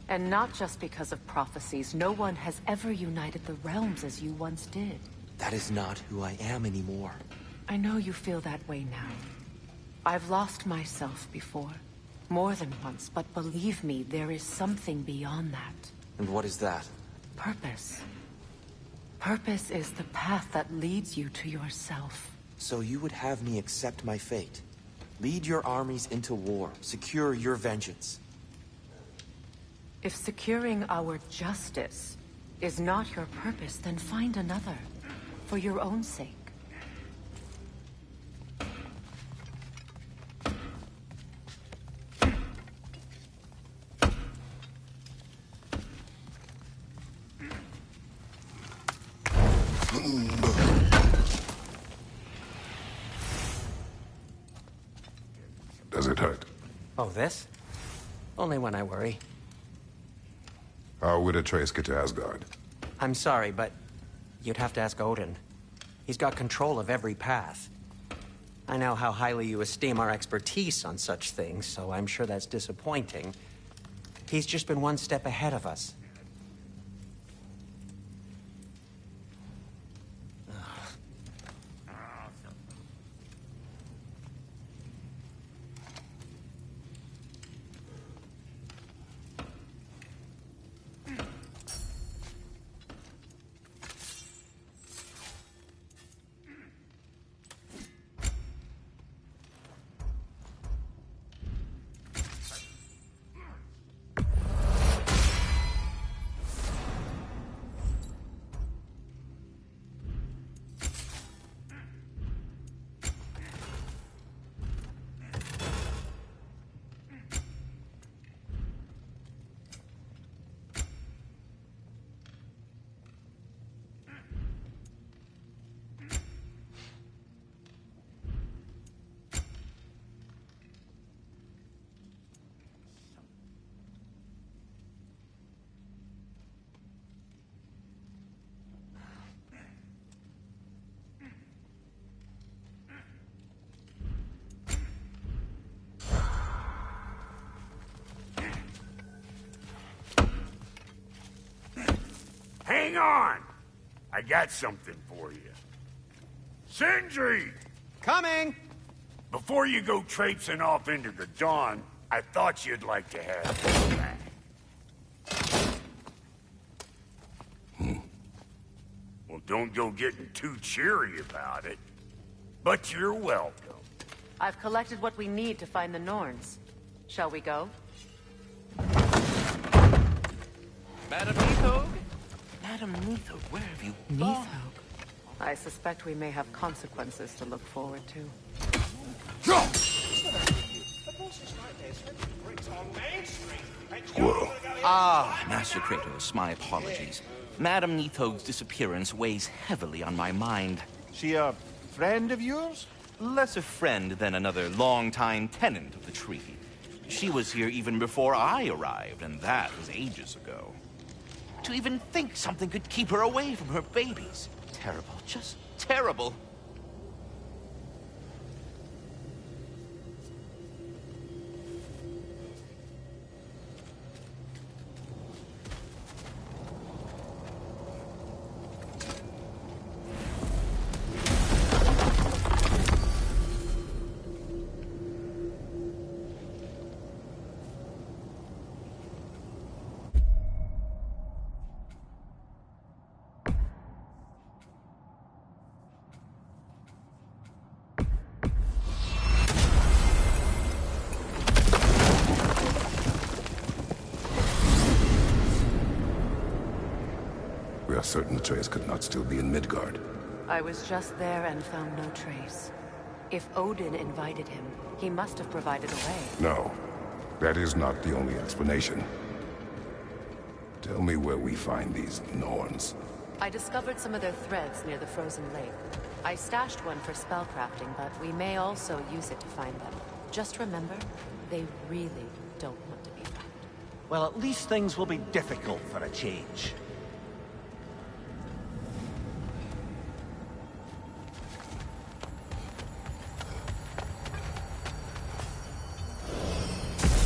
And not just because of prophecies. No one has ever united the realms as you once did. That is not who I am anymore. I know you feel that way now. I've lost myself before. More than once, but believe me, there is something beyond that. And what is that? Purpose. Purpose is the path that leads you to yourself. So you would have me accept my fate? Lead your armies into war, secure your vengeance. If securing our justice is not your purpose, then find another. For your own sake. Does it hurt? Oh, this? Only when I worry. How would Atreus get to Asgard? I'm sorry, but you'd have to ask Odin. He's got control of every path. I know how highly you esteem our expertise on such things, so I'm sure that's disappointing. He's just been one step ahead of us. Hang on! I got something for you. Sindri! Coming! Before you go traipsing off into the dawn, I thought you'd like to have this back. Well, don't go getting too cheery about it. But you're welcome. I've collected what we need to find the Norns. Shall we go? Madam Neathog? Madam Neathog, where have you gone? I suspect we may have consequences to look forward to. Ah, Master Kratos, my apologies. Madam Neathog's disappearance weighs heavily on my mind. She a friend of yours? Less a friend than another long-time tenant of the tree. She was here even before I arrived, and that was ages ago. To even think something could keep her away from her babies. Terrible, just terrible. We are certain Atreus could not still be in Midgard. I was just there and found no trace. If Odin invited him, he must have provided a way. No, that is not the only explanation. Tell me where we find these Norns. I discovered some of their threads near the frozen lake. I stashed one for spellcrafting, but we may also use it to find them. Just remember, they really don't want to be found. Well, at least things will be difficult for a change.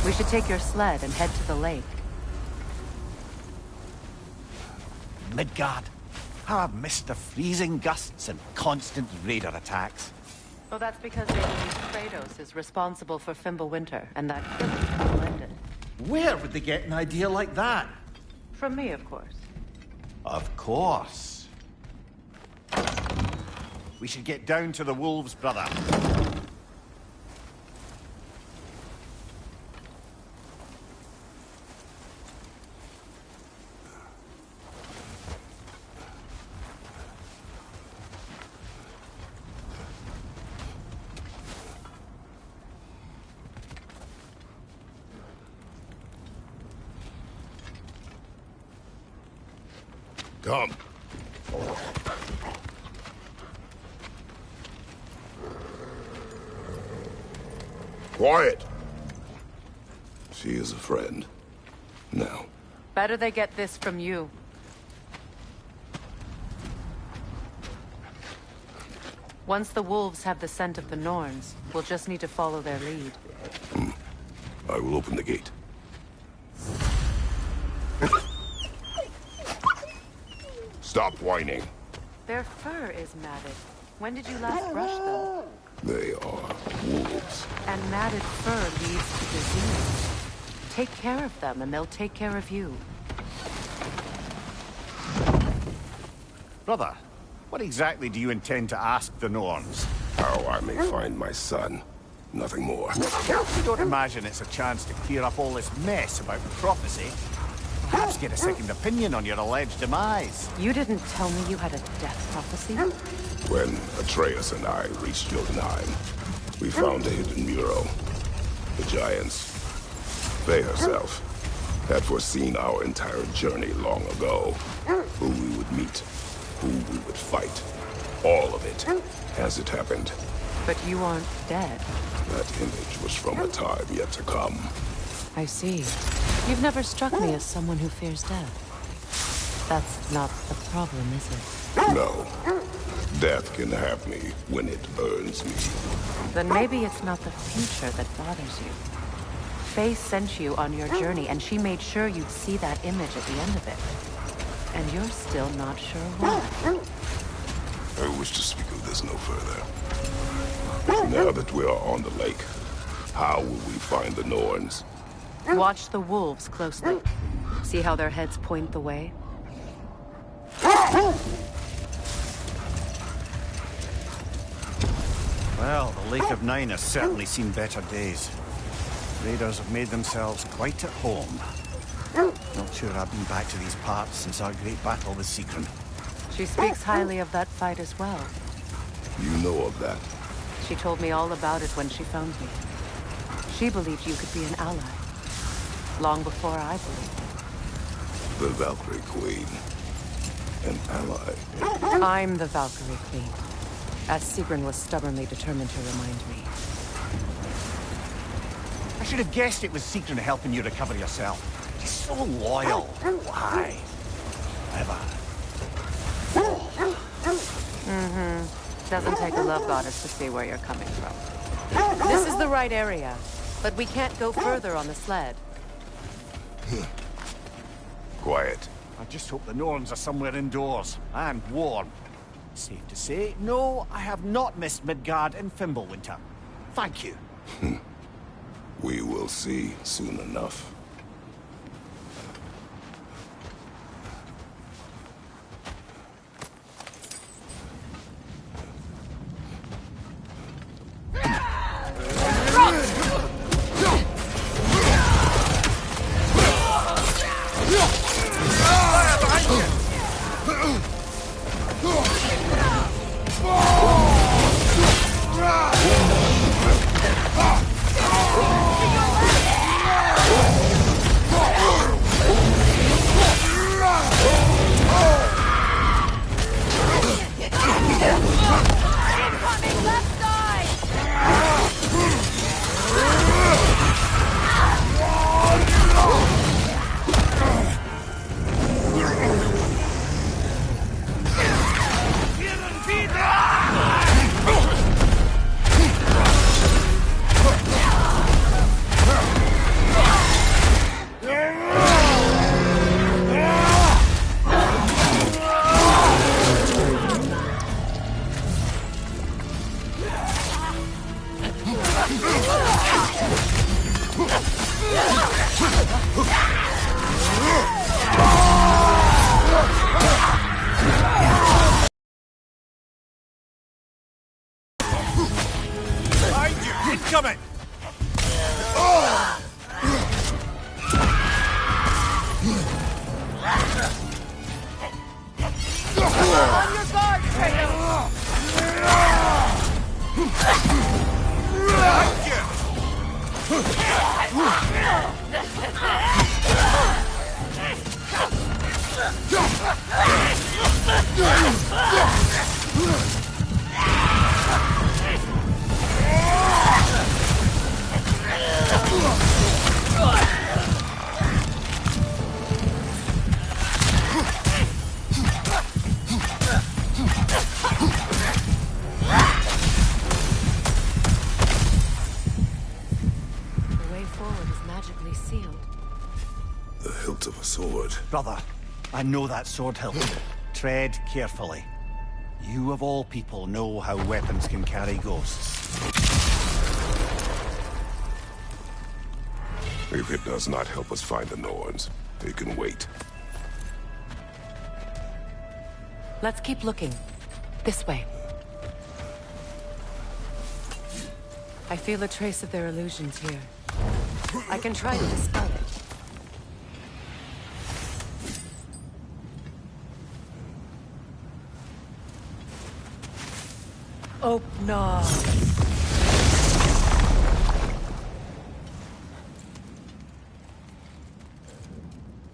We should take your sled and head to the lake. Midgard. How I've missed the freezing gusts and constant raider attacks. Well, that's because they believe Kratos is responsible for Fimbulwinter, and that killing him will end it. Where would they get an idea like that? From me, of course. Of course. We should get down to the wolves, brother. Come. Quiet. She is a friend. Now. Better they get this from you. Once the wolves have the scent of the Norns, we'll just need to follow their lead. I will open the gate. Stop whining. Their fur is matted. When did you last brush them? They are wolves. And matted fur leads to disease. Take care of them, and they'll take care of you. Brother, what exactly do you intend to ask the Norns? How I may find my son. Nothing more. You don't imagine it's a chance to clear up all this mess about the prophecy? Perhaps get a second opinion on your alleged demise. You didn't tell me you had a death prophecy? When Atreus and I reached Jotunheim, we found a hidden mural. The Giants, Faye herself, had foreseen our entire journey long ago. Who we would meet, who we would fight. All of it, as it happened. But you aren't dead. That image was from a time yet to come. I see. You've never struck me as someone who fears death. That's not the problem, is it? No. Death can have me when it burns me. Then maybe it's not the future that bothers you. Faye sent you on your journey, and she made sure you'd see that image at the end of it. And you're still not sure why. I wish to speak of this no further. Now that we are on the lake, how will we find the Norns? Watch the wolves closely. See how their heads point the way? Well, the Lake of Nine has certainly seen better days. Raiders have made themselves quite at home. Not sure I've been back to these parts since our great battle with Sigrun. She speaks highly of that fight as well. You know of that? She told me all about it when she found me. She believed you could be an ally. Long before I believed. The Valkyrie Queen. An ally. I'm the Valkyrie Queen. As Sigrun was stubbornly determined to remind me. I should have guessed it was Sigrun helping you recover yourself. She's so loyal. Why? Ever. Doesn't take a love goddess to see where you're coming from. This is the right area, but we can't go further on the sled. Quiet. I just hope the Norns are somewhere indoors, and warm. Safe to say, no, I have not missed Midgard and Fimbulwinter. Thank you. We will see soon enough. The way forward is magically sealed. The hilt of a sword. Brother, I know that sword hilt. Tread carefully. You of all people know how weapons can carry ghosts. If it does not help us find the Norns, it can wait. Let's keep looking. This way. I feel a trace of their illusions here. I can try to dispel it. Oh, no.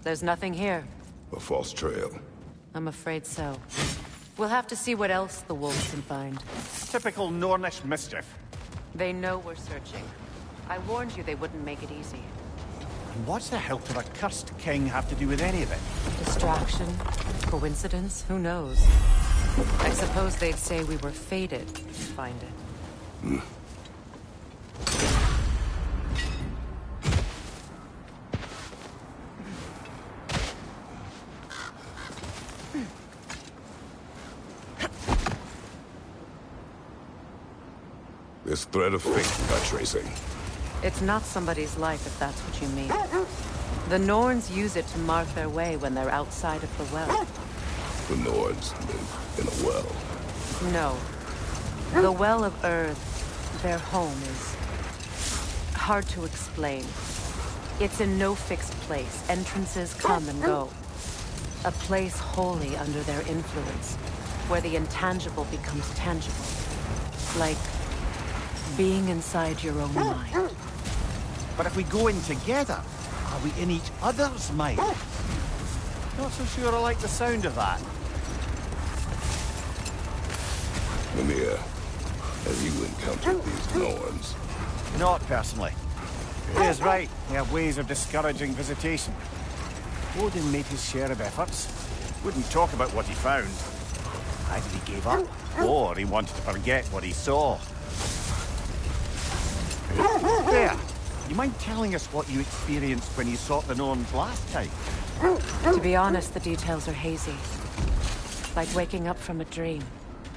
There's nothing here. A false trail. I'm afraid so. We'll have to see what else the wolves can find. Typical Nornish mischief. They know we're searching. I warned you they wouldn't make it easy. And what's the hilt of a cursed king have to do with any of it? Distraction? Coincidence? Who knows? I suppose they'd say we were fated to find it. This thread of fate we are tracing. It's not somebody's life, if that's what you mean. The Norns use it to mark their way when they're outside of the well. The Norns live in a well. No. The Well of Earth, their home, is hard to explain. It's in no fixed place. Entrances come and go. A place wholly under their influence, where the intangible becomes tangible. Like being inside your own mind. But if we go in together, are we in each other's mind? Not so sure I like the sound of that. Mimir, have you encountered these Norns? Not personally. He is right. They have ways of discouraging visitation. Odin made his share of efforts. Wouldn't talk about what he found. Either he gave up, or he wanted to forget what he saw. There. You mind telling us what you experienced when you sought the Norns last time? To be honest, the details are hazy. Like waking up from a dream.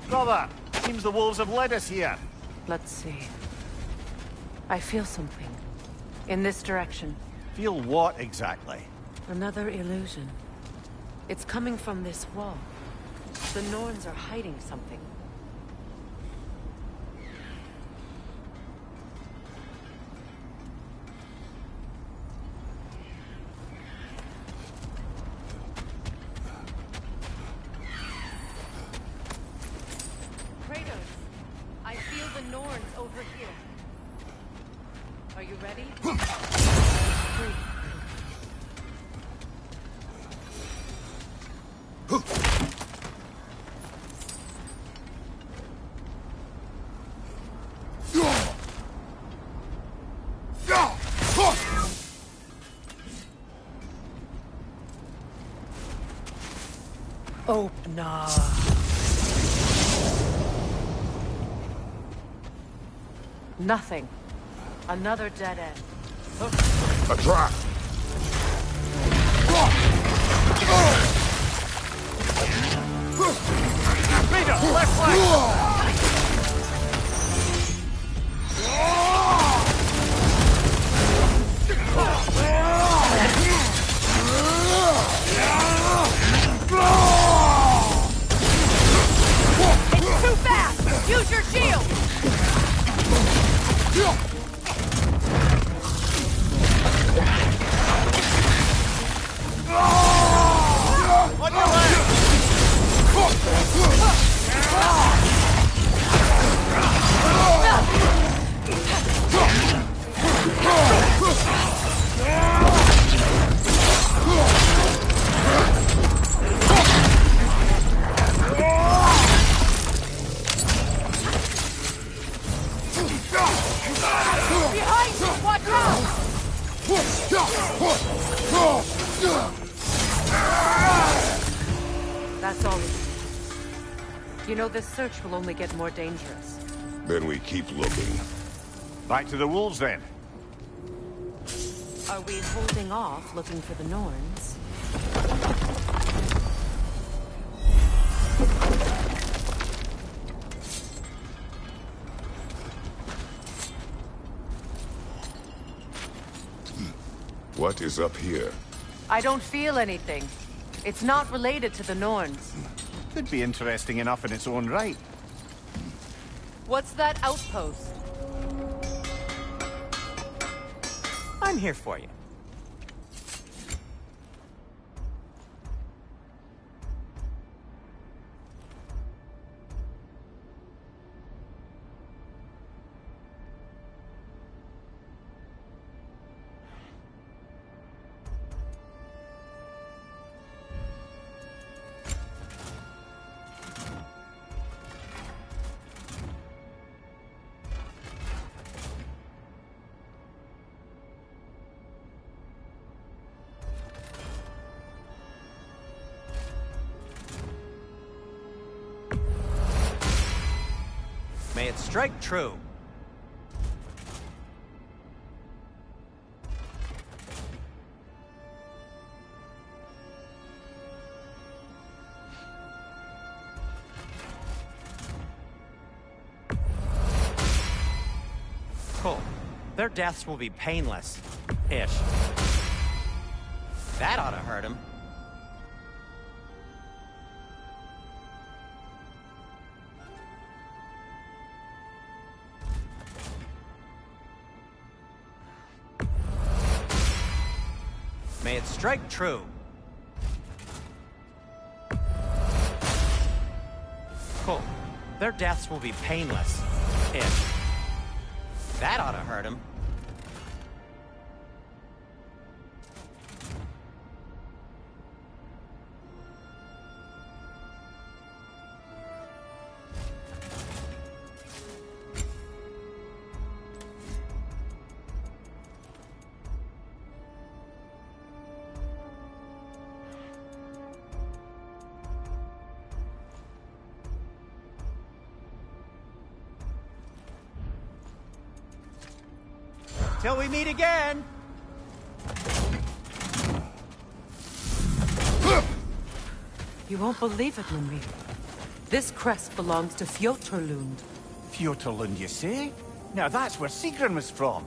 Brother, seems the wolves have led us here. Let's see. I feel something. In this direction. Feel what exactly? Another illusion. It's coming from this wall. The Norns are hiding something. I feel the Norns over here. Are you ready? Oh, no. Nothing. Another dead end. A trap! Rita, left flank! It's too fast! Use your shield! On your left! all we can do. You know, this search will only get more dangerous. Then we keep looking. Back to the wolves, then. Are we holding off looking for the Norns? What is up here? I don't feel anything. It's not related to the Norns. Could be interesting enough in its own right. What's that outpost? I'm here for you. May it strike true. Cool. Their deaths will be painless-ish. That ought to hurt him. May it strike true. Cool. Their deaths will be painless-ish. That ought to hurt him. Till we meet again! You won't believe it, Mimir. This crest belongs to Fjotorlund. Fjotorlund, you say? Now that's where Sigrun was from.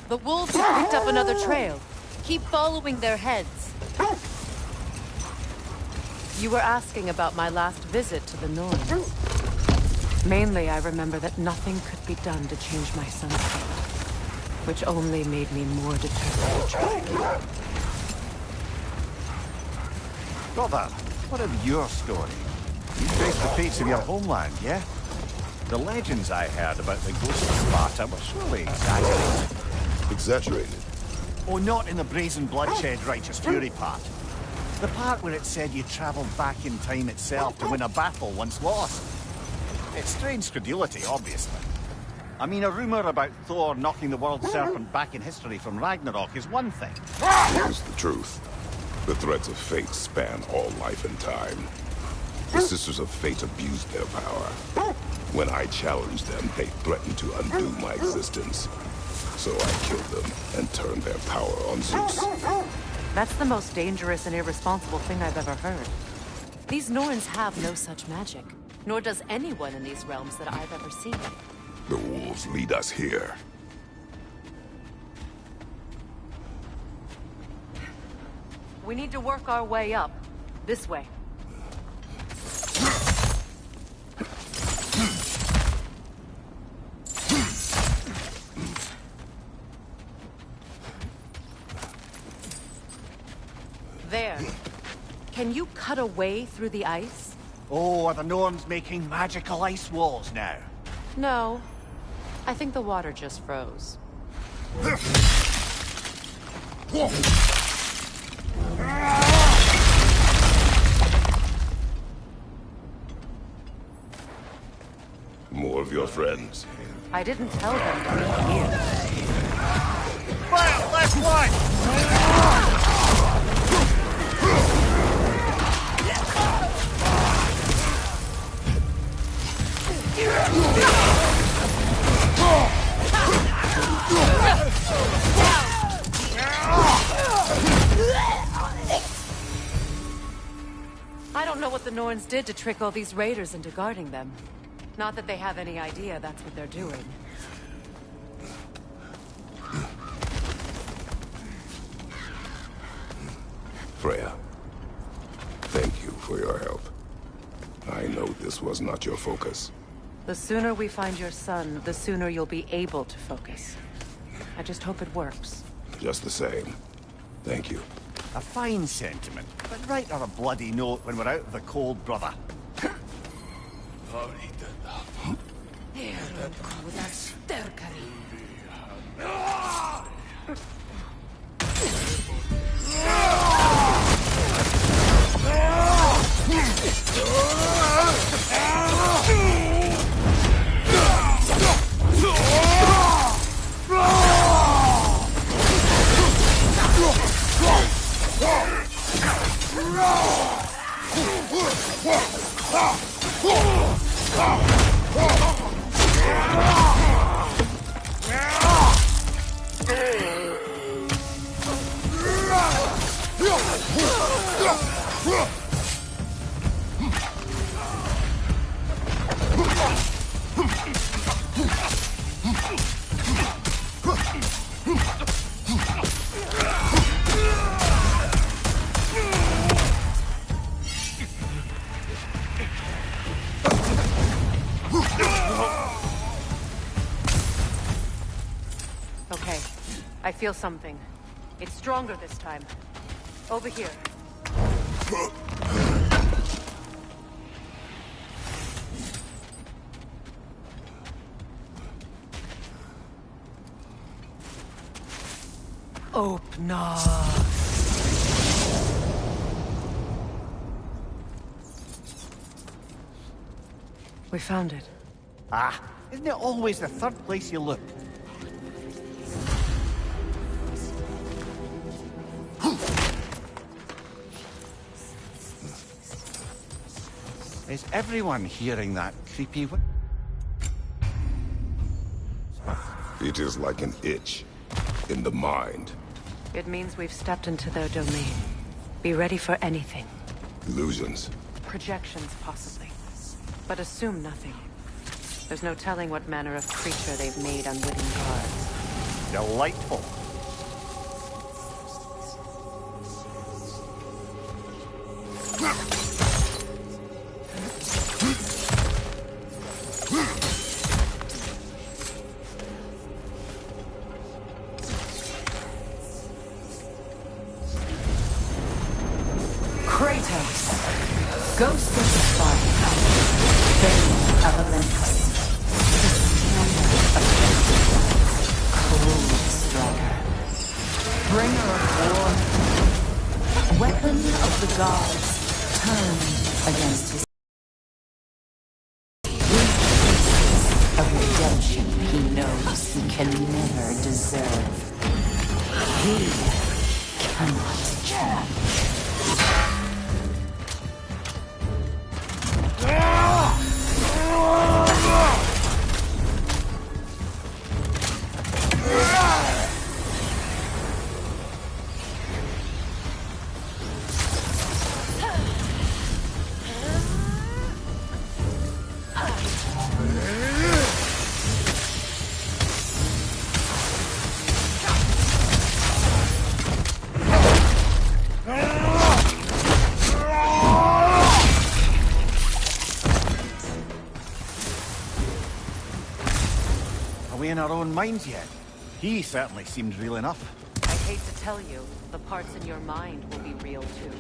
The wolves have picked up another trail. Keep following their heads. You were asking about my last visit to the Norns. Mainly, I remember that nothing could be done to change my son's fate, which only made me more determined to try. Brother, what of your story? You face the fates of your homeland, yeah? The legends I heard about the ghost of Sparta were surely exaggerated. Exaggerated? Oh, not in the brazen bloodshed righteous fury part. The part where it said you travelled back in time itself to win a battle once lost. It's strange credulity, obviously. I mean, a rumour about Thor knocking the world serpent back in history from Ragnarok is one thing. Here's the truth. The threads of fate span all life and time. The Sisters of Fate abused their power. When I challenged them, they threatened to undo my existence. So I killed them and turned their power on Zeus. That's the most dangerous and irresponsible thing I've ever heard. These Norns have no such magic, nor does anyone in these realms that I've ever seen. The wolves lead us here. We need to work our way up. This way. There. Can you cut a way through the ice? Oh, are the Norns making magical ice walls now? No. I think the water just froze. More of your friends. I didn't tell them to be here. Fire! Left one! I don't know what the Norns did to trick all these raiders into guarding them. Not that they have any idea that's what they're doing. Freya, thank you for your help. I know this was not your focus. The sooner we find your son, the sooner you'll be able to focus. I just hope it works. Just the same. Thank you. A fine sentiment, but write her a bloody note when we're out of the cold, brother. Okay. I feel something. It's stronger this time. Over here. Open up. We found it. Ah, isn't it always the third place you look? Is everyone hearing that creepy It is like an itch in the mind. It means we've stepped into their domain. Be ready for anything. Illusions. Projections, possibly. But assume nothing. There's no telling what manner of creature they've made unwitting guards. Delightful. Kratos, Ghost of the Spartan, Bane of Olympus, Cold Striker, Bringer of War, Weapon of the Gods, turned against his of redemption he knows he can never deserve. He cannot change. Are we in our own minds yet? He certainly seems real enough. I hate to tell you, the parts in your mind will be real too.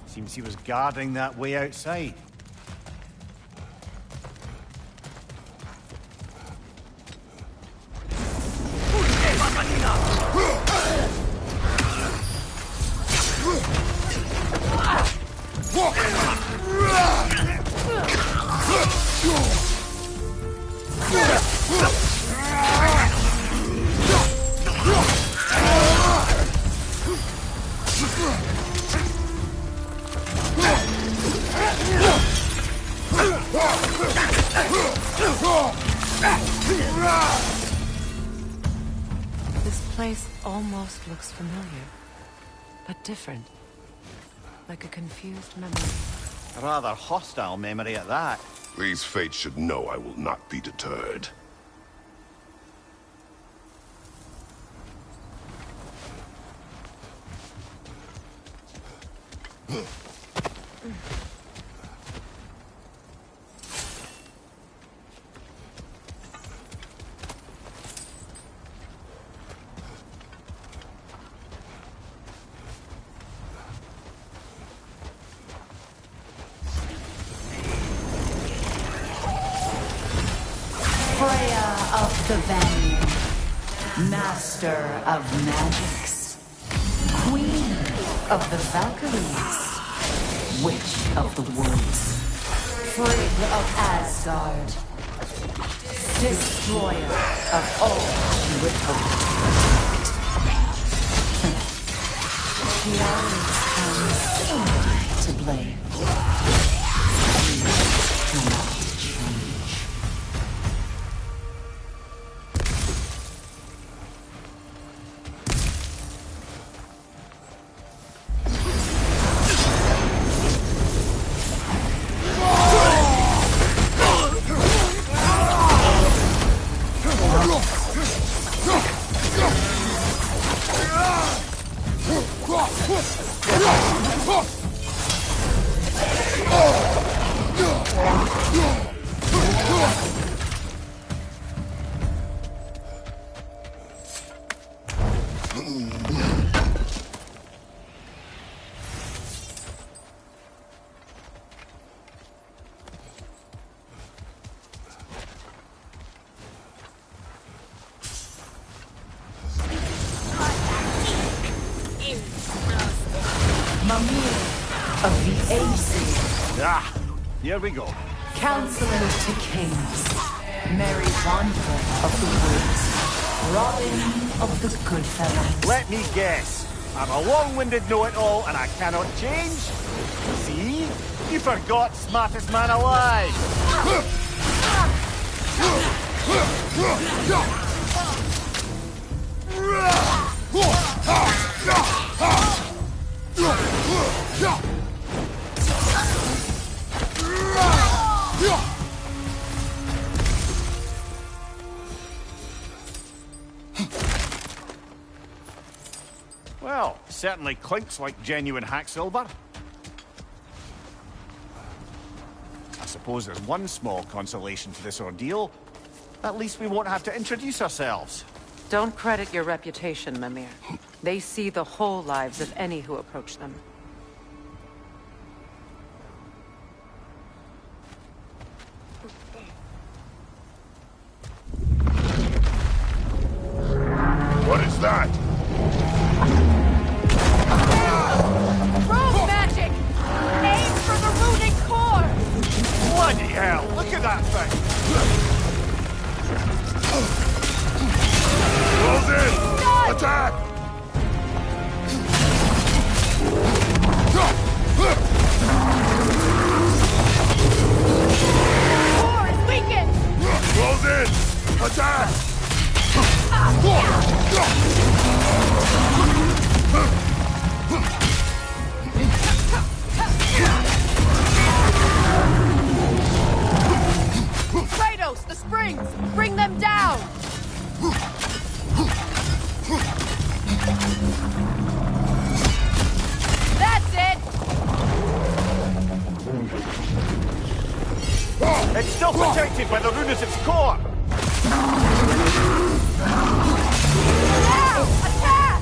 Seems he was guarding that way outside. This place almost looks familiar, but different. Like a confused memory. A rather hostile memory at that. These fates should know I will not be deterred. Freya of the Vanir, Master of Magics, Queen of the Valkyries, Witch of the Woods, Frigg of Asgard, Destroyer of all she would hope to protect. She always comes somebody to blame. She cannot change. Of the Aces. Ah, here we go. Counselor to Kings. Mary Wanderer of the Woods. Robin of the Goodfellas. Let me guess. I'm a long-winded know-it-all and I cannot change? See? You forgot smartest man alive. Well, certainly clinks like genuine hack silver. I suppose there's one small consolation to this ordeal. At least we won't have to introduce ourselves. Don't credit your reputation, Mimir. They see the whole lives of any who approach them. What is that? Rogue magic! Aim for the runic core! Bloody hell! Look at that thing! Close in! Attack! Core is weakened! Close in! Attack! Kratos, the springs! Bring them down! That's it! still protected by the rune at its core! Attack!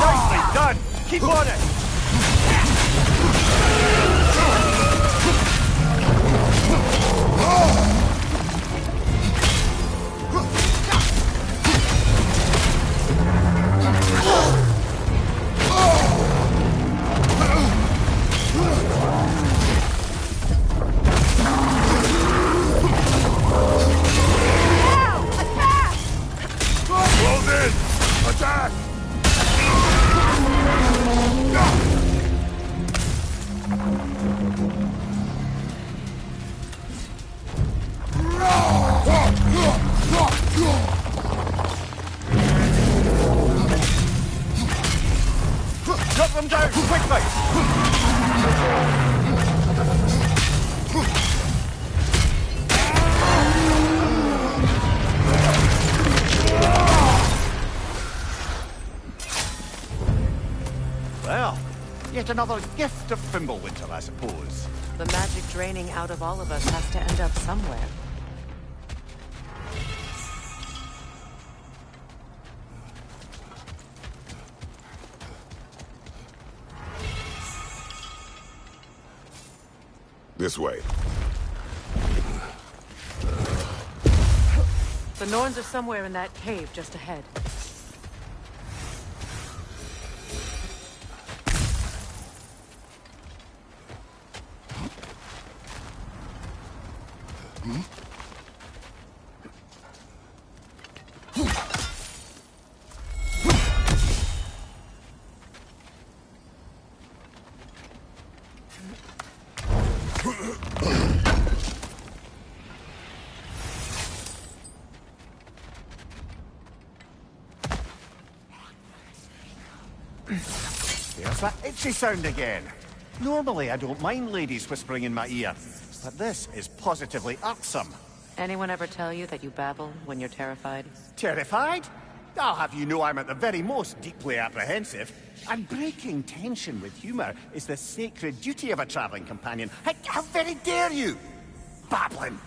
Nicely done! Keep on it! Attack! Drop them down, quickly! Well, yet another gift of Fimbulwinter, I suppose. The magic draining out of all of us has to end up somewhere. This way. The Norns are somewhere in that cave just ahead. There's that itchy sound again. Normally I don't mind ladies whispering in my ear, but this is positively irksome. Anyone ever tell you that you babble when you're terrified? Terrified? I'll have you know I'm at the very most deeply apprehensive. And breaking tension with humour is the sacred duty of a travelling companion. How very dare you! Babbling!